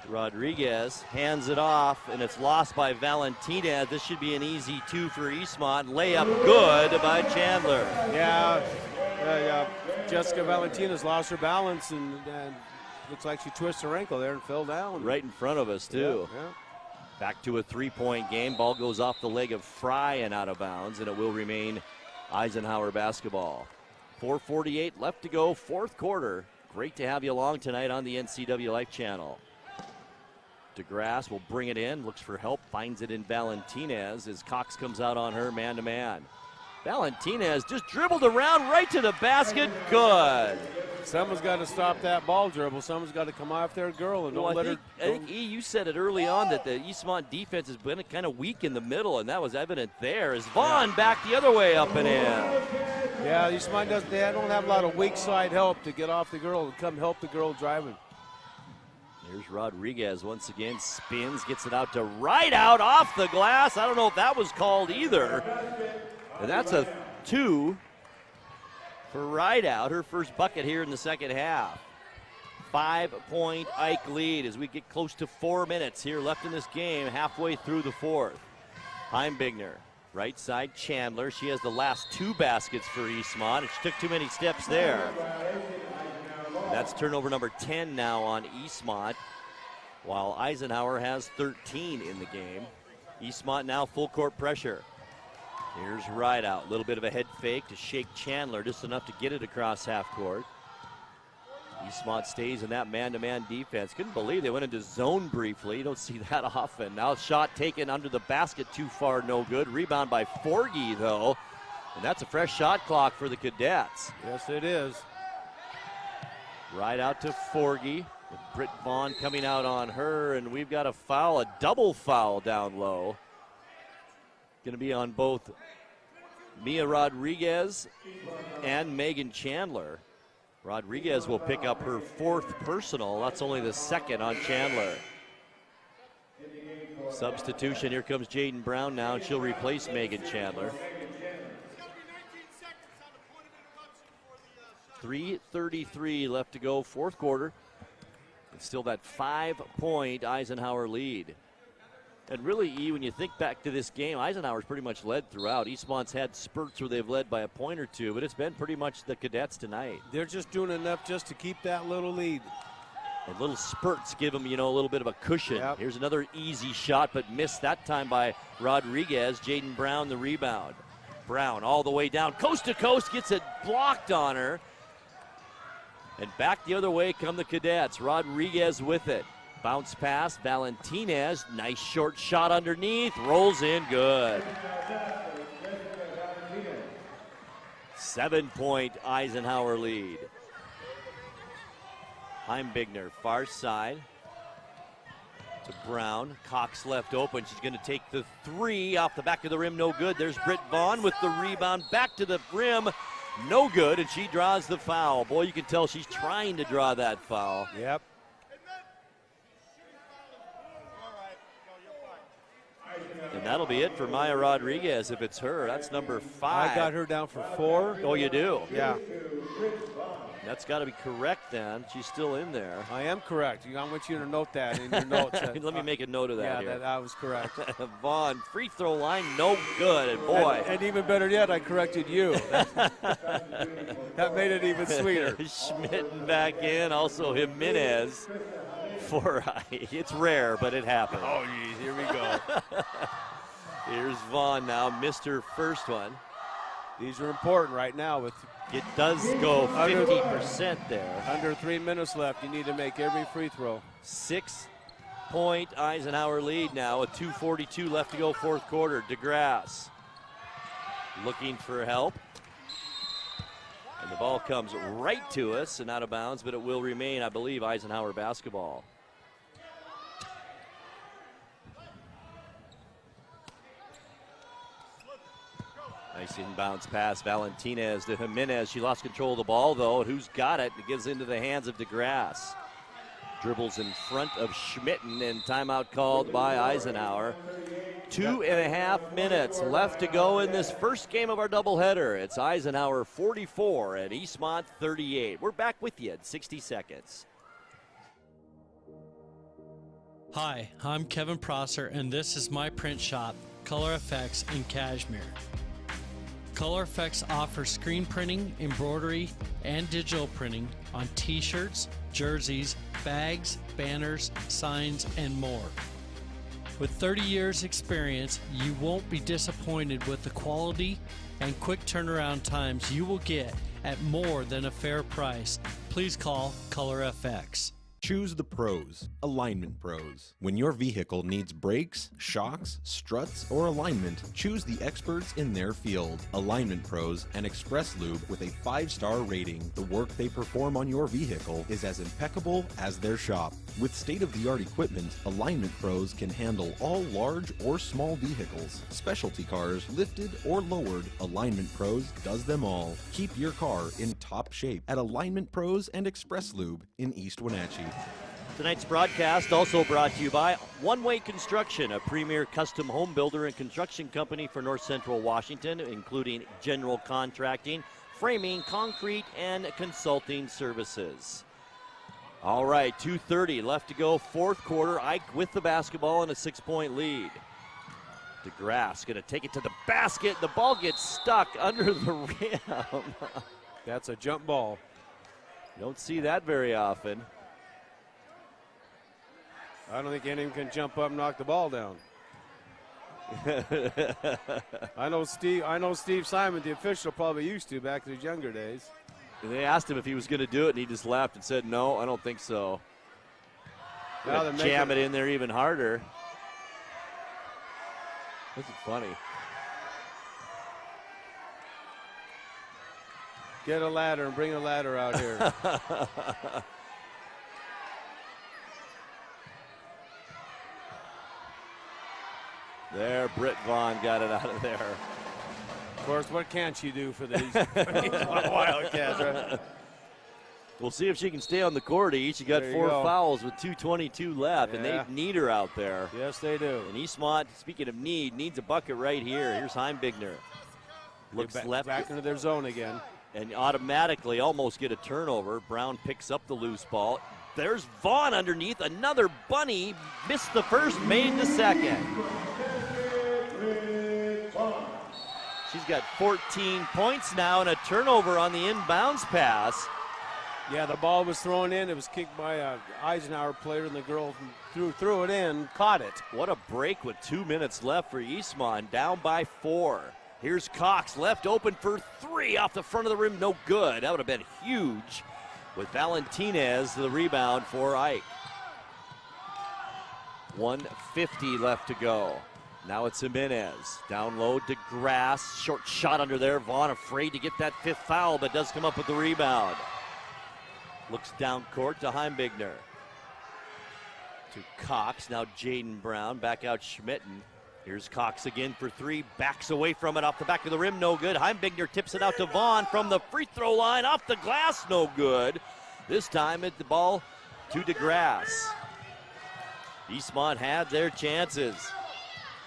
Rodriguez hands it off, and it's lost by Valentina. This should be an easy 2 for Eastmont. Layup good by Chandler. Yeah, Jessica Valentina's lost her balance, and looks like she twisted her ankle there and fell down. Right in front of us, too. Yeah. Back to a 3-point game. Ball goes off the leg of Fry and out of bounds, and it will remain Eisenhower basketball. 4:48 left to go, 4th quarter. Great to have you along tonight on the NCWLIFE channel. DeGrasse will bring it in, looks for help, finds it in Valentinez as Cox comes out on her man-to-man. Valentinez just dribbled around right to the basket. Good. Someone's got to stop that ball dribble. Someone's got to come off their girl and don't let her. I think, E, you said it early on that the Eastmont defense has been kind of weak in the middle, and that was evident there as Vaughn back the other way up and in. Yeah, Eastmont they don't have a lot of weak side help to get off the girl and come help the girl driving. Here's Rodriguez once again, spins, gets it out to Rideout off the glass. I don't know if that was called either. And that's a 2 for Rideout, her first bucket here in the second half. 5-point Ike lead as we get close to 4 minutes here left in this game, halfway through the fourth. Heimbigner, right side Chandler. She has the last 2 baskets for Eastmont, and she took too many steps there. That's turnover number 10 now on Eastmont, while Eisenhower has 13 in the game. Eastmont now full court pressure. Here's Rideout, a little bit of a head fake to shake Chandler, just enough to get it across half court. Eastmont stays in that man-to-man defense. Couldn't believe they went into zone briefly. You don't see that often. Now shot taken under the basket, too far, no good. Rebound by Forgy, though. And that's a fresh shot clock for the Cadets. Yes, it is. Rideout to Forgy, with Britt Vaughn coming out on her, and we've got a foul, a double foul down low. Going to be on both Mia Rodriguez and Megan Chandler. Rodriguez will pick up her 4th personal. That's only the 2nd on Chandler. Substitution, here comes Jaden Brown now, and she'll replace Megan Chandler. 3:33 left to go, fourth quarter. It's still that 5-point Eisenhower lead. And really, E, when you think back to this game, Eisenhower's pretty much led throughout. Eastmont's had spurts where they've led by a point or two, but it's been pretty much the Cadets tonight. They're just doing enough just to keep that little lead. And little spurts give them, a little bit of a cushion. Yep. Here's another easy shot, but missed that time by Rodriguez. Jaden Brown, the rebound. Brown all the way down, coast to coast, gets it blocked on her. And back the other way come the Cadets. Rodriguez with it. Bounce pass, Valentinez, nice short shot underneath, rolls in, good. 7-point Eisenhower lead. Heimbigner, far side to Brown. Cox left open, she's gonna take the 3 off the back of the rim, no good. There's Britt Vaughn with the rebound, back to the rim, no good, and she draws the foul. Boy, you can tell she's trying to draw that foul. Yep. And that'll be it for Maya Rodriguez if it's her. That's number 5. I got her down for 4. Oh, you do? Yeah. That's got to be correct then. She's still in there. I am correct. I want you to note that in your notes. Let me make a note of that here. Yeah, that was correct. Vaughn, free throw line, no good. And boy. And even better yet, I corrected you. That made it even sweeter. Schmitten back in. Also Jimenez. It's rare, but it happened. Oh, geez, here we go. Here's Vaughn now, missed her first one. These are important right now. It does go 50% there. Under 3 minutes left, you need to make every free throw. 6-point Eisenhower lead now with 2:42 left to go, fourth quarter. DeGrasse looking for help. And the ball comes right to us and out of bounds, but it will remain, I believe, Eisenhower basketball. Nice inbounds pass, Valentinez to Jimenez. She lost control of the ball, though, and who's got it? It gives into the hands of DeGrasse. Dribbles in front of Schmitten, and timeout called by Eisenhower. 2.5 minutes left to go in this first game of our doubleheader. It's Eisenhower 44 and Eastmont 38. We're back with you in 60 seconds. Hi, I'm Kevin Prosser, and this is my print shop, Color Effects in Cashmere. Color Effects offers screen printing, embroidery, and digital printing on t-shirts, jerseys, bags, banners, signs, and more. With 30 years experience, you won't be disappointed with the quality and quick turnaround times you will get at more than a fair price. Please call Color FX. Choose the pros, Alignment Pros. When your vehicle needs brakes, shocks, struts, or alignment, choose the experts in their field. Alignment Pros and Express Lube with a 5-star rating. The work they perform on your vehicle is as impeccable as their shop. With state-of-the-art equipment, Alignment Pros can handle all large or small vehicles, specialty cars, lifted or lowered. Alignment Pros does them all. Keep your car in top shape at Alignment Pros and Express Lube in East Wenatchee. Tonight's broadcast also brought to you by One Way Construction, a premier custom home builder and construction company for North Central Washington, including general contracting, framing, concrete, and consulting services. All right, 2:30 left to go, fourth quarter. Ike with the basketball and a 6-point lead. DeGrasse going to take it to the basket. The ball gets stuck under the rim. That's a jump ball. You don't see that very often. I don't think anyone can jump up and knock the ball down. I know Steve Simon, the official, probably used to back in his younger days. They asked him if he was going to do it, and he just laughed and said, "No, I don't think so." Now jam it in there even harder. This is funny. Get a ladder and bring a ladder out here. There, Britt Vaughn got it out of there. Of course, what can't she do for these Wildcats, right? We'll see if she can stay on the court. She got 4 fouls with 2:22 left, and they need her out there. Yes, they do. And Eastmont, speaking of needs a bucket right here. Here's Heimbigner. Looks left. Back into their zone again. And automatically almost get a turnover. Brown picks up the loose ball. There's Vaughn underneath. Another bunny. Missed the first, made the second. She's got 14 points now and a turnover on the inbounds pass. Yeah, the ball was thrown in. It was kicked by an Eisenhower player, and the girl threw it in, caught it. What a break with 2 minutes left for Eastmont, down by 4. Here's Cox, left open for 3 off the front of the rim, no good. That would have been huge with Valentinez, the rebound for Ike. 1:50 left to go. Now it's Jimenez. Down low to Grass. Short shot under there. Vaughn afraid to get that 5th foul, but does come up with the rebound. Looks down court to Heimbigner. To Cox. Now Jaden Brown. Back out Schmitten. Here's Cox again for 3. Backs away from it off the back of the rim. No good. Heimbigner tips it out to Vaughn from the free throw line. Off the glass. No good. This time at the ball to DeGrasse. Eastmont had their chances.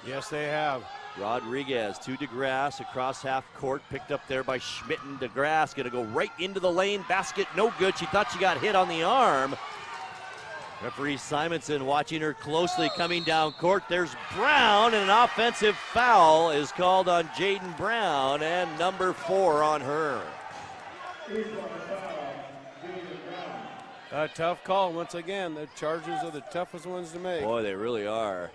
Yes, they have. Rodriguez to DeGrasse across half court, picked up there by Schmitten. DeGrasse going to go right into the lane. Basket no good. She thought she got hit on the arm. Referee Simonson watching her closely coming down court. There's Brown, and an offensive foul is called on Jaden Brown, and number 4 on her. A tough call once again. The Chargers are the toughest ones to make. Boy, they really are.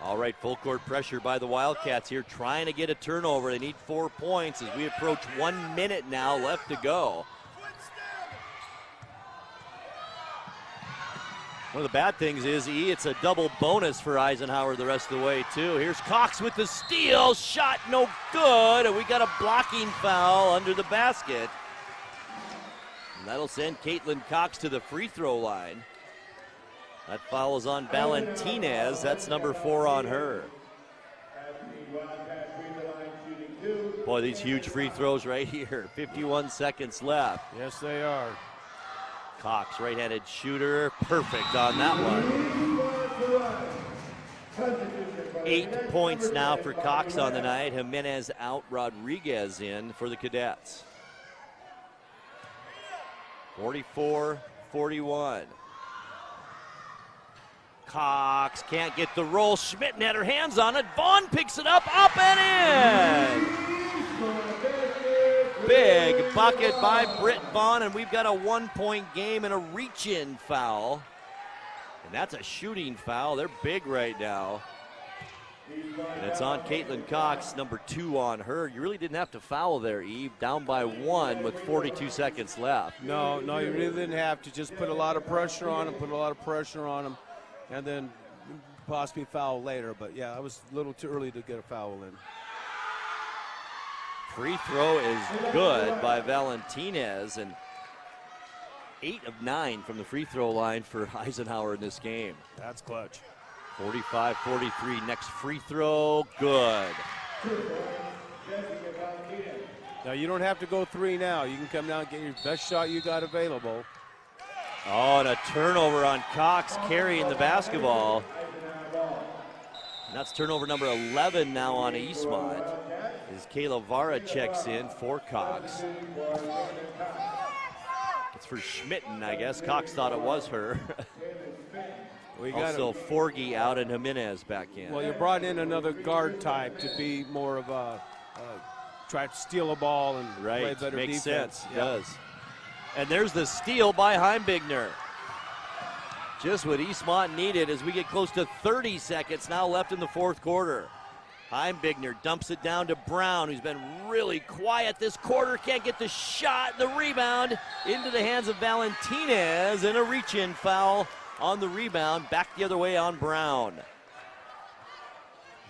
All right, full court pressure by the Wildcats here, trying to get a turnover. They need 4 points as we approach 1 minute now left to go. One of the bad things is, it's a double bonus for Eisenhower the rest of the way, too. Here's Cox with the steal. Shot no good, and we got a blocking foul under the basket. And that'll send Caitlin Cox to the free throw line. That foul is on Valentinez. That's number 4 on her. Boy, these huge free throws right here. 51 seconds left. Yes, they are. Cox, right-handed shooter. Perfect on that one. 8 points now for Cox on the night. Jimenez out, Rodriguez in for the Cadets. 44-41. Cox can't get the roll. Schmitten had her hands on it. Vaughn picks it up and in. Big bucket by Britt Vaughn, and we've got a 1-point game and a reach-in foul. And that's a shooting foul. They're big right now. And it's on Caitlin Cox, number 2 on her. You really didn't have to foul there, Eve. Down by 1 with 42 seconds left. No, you really didn't have to. Just put a lot of pressure on them, and then possibly foul later. But yeah, it was a little too early to get a foul in. Free throw is good by Valentinez, and 8 of 9 from the free throw line for Eisenhower in this game. That's clutch. 45-43, next free throw, good. Now you don't have to go 3 now. You can come down and get your best shot you got available. Oh, and a turnover on Cox carrying the basketball. And that's turnover number 11 now on Eastmont. As Kayla Vara checks in for Cox. It's for Schmitten, I guess. Cox thought it was her. Also, Forgy out and Jimenez back in. Well, you brought in another guard type to be more of a try to steal a ball and play better Makes defense. sense, does. And there's the steal by Heimbigner. Just what Eastmont needed as we get close to 30 seconds now left in the fourth quarter. Heimbigner dumps it down to Brown, who's been really quiet this quarter. Can't get the shot, the rebound into the hands of Valentinez, and a reach-in foul on the rebound. Back the other way on Brown.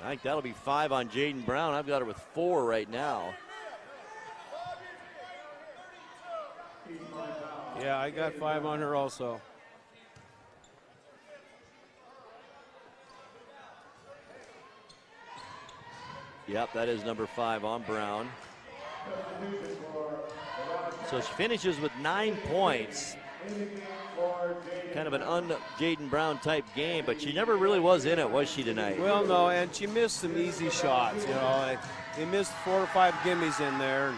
I think that'll be 5 on Jaden Brown. I've got her with 4 right now. Yeah, I got 5 on her also. Yep, that is number 5 on Brown. So she finishes with 9 points. Kind of an un-Jaden Brown type game, but she never really was in it, was she, tonight? Well, no, and she missed some easy shots. You know, they missed 4 or 5 gimmies in there.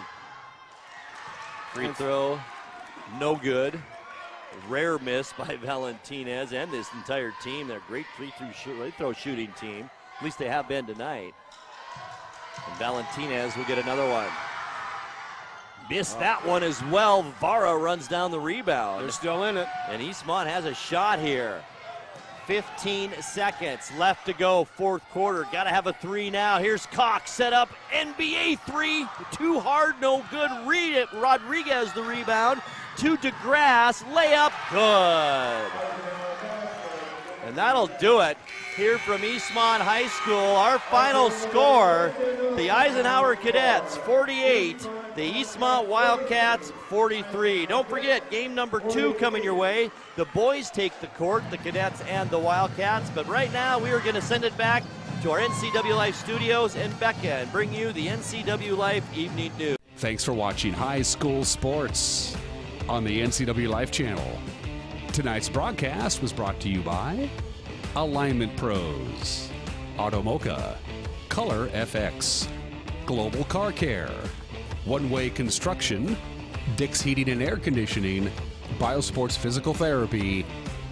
Free throw, no good. Rare miss by Valentinez and this entire team. They're a great free throw shooting team. At least they have been tonight. And Valentinez will get another one. Missed that one as well. Vara runs down the rebound. They're still in it. And Eastmont has a shot here. 15 seconds left to go, fourth quarter. Got to have a 3 now. Here's Cox set up. NBA 3. Too hard, no good. Rodriguez the rebound. To DeGrasse. Layup. Good. And that'll do it here from Eastmont High School. Our final score, the Eisenhower Cadets 48, the Eastmont Wildcats 43. Don't forget, game number 2 coming your way. The boys take the court, the Cadets and the Wildcats. But right now, we are going to send it back to our NCWLIFE studios in Becca and bring you the NCWLIFE Evening News. Thanks for watching High School Sports on the NCWLIFE channel. Tonight's broadcast was brought to you by Alignment Pros, Automoca, Color FX, Global Car Care, One Way Construction, Dick's Heating and Air Conditioning, Biosports Physical Therapy,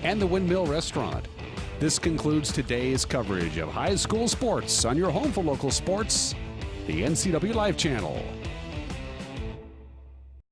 and the Windmill Restaurant. This concludes today's coverage of high school sports on your home for local sports, the NCWLIFE channel.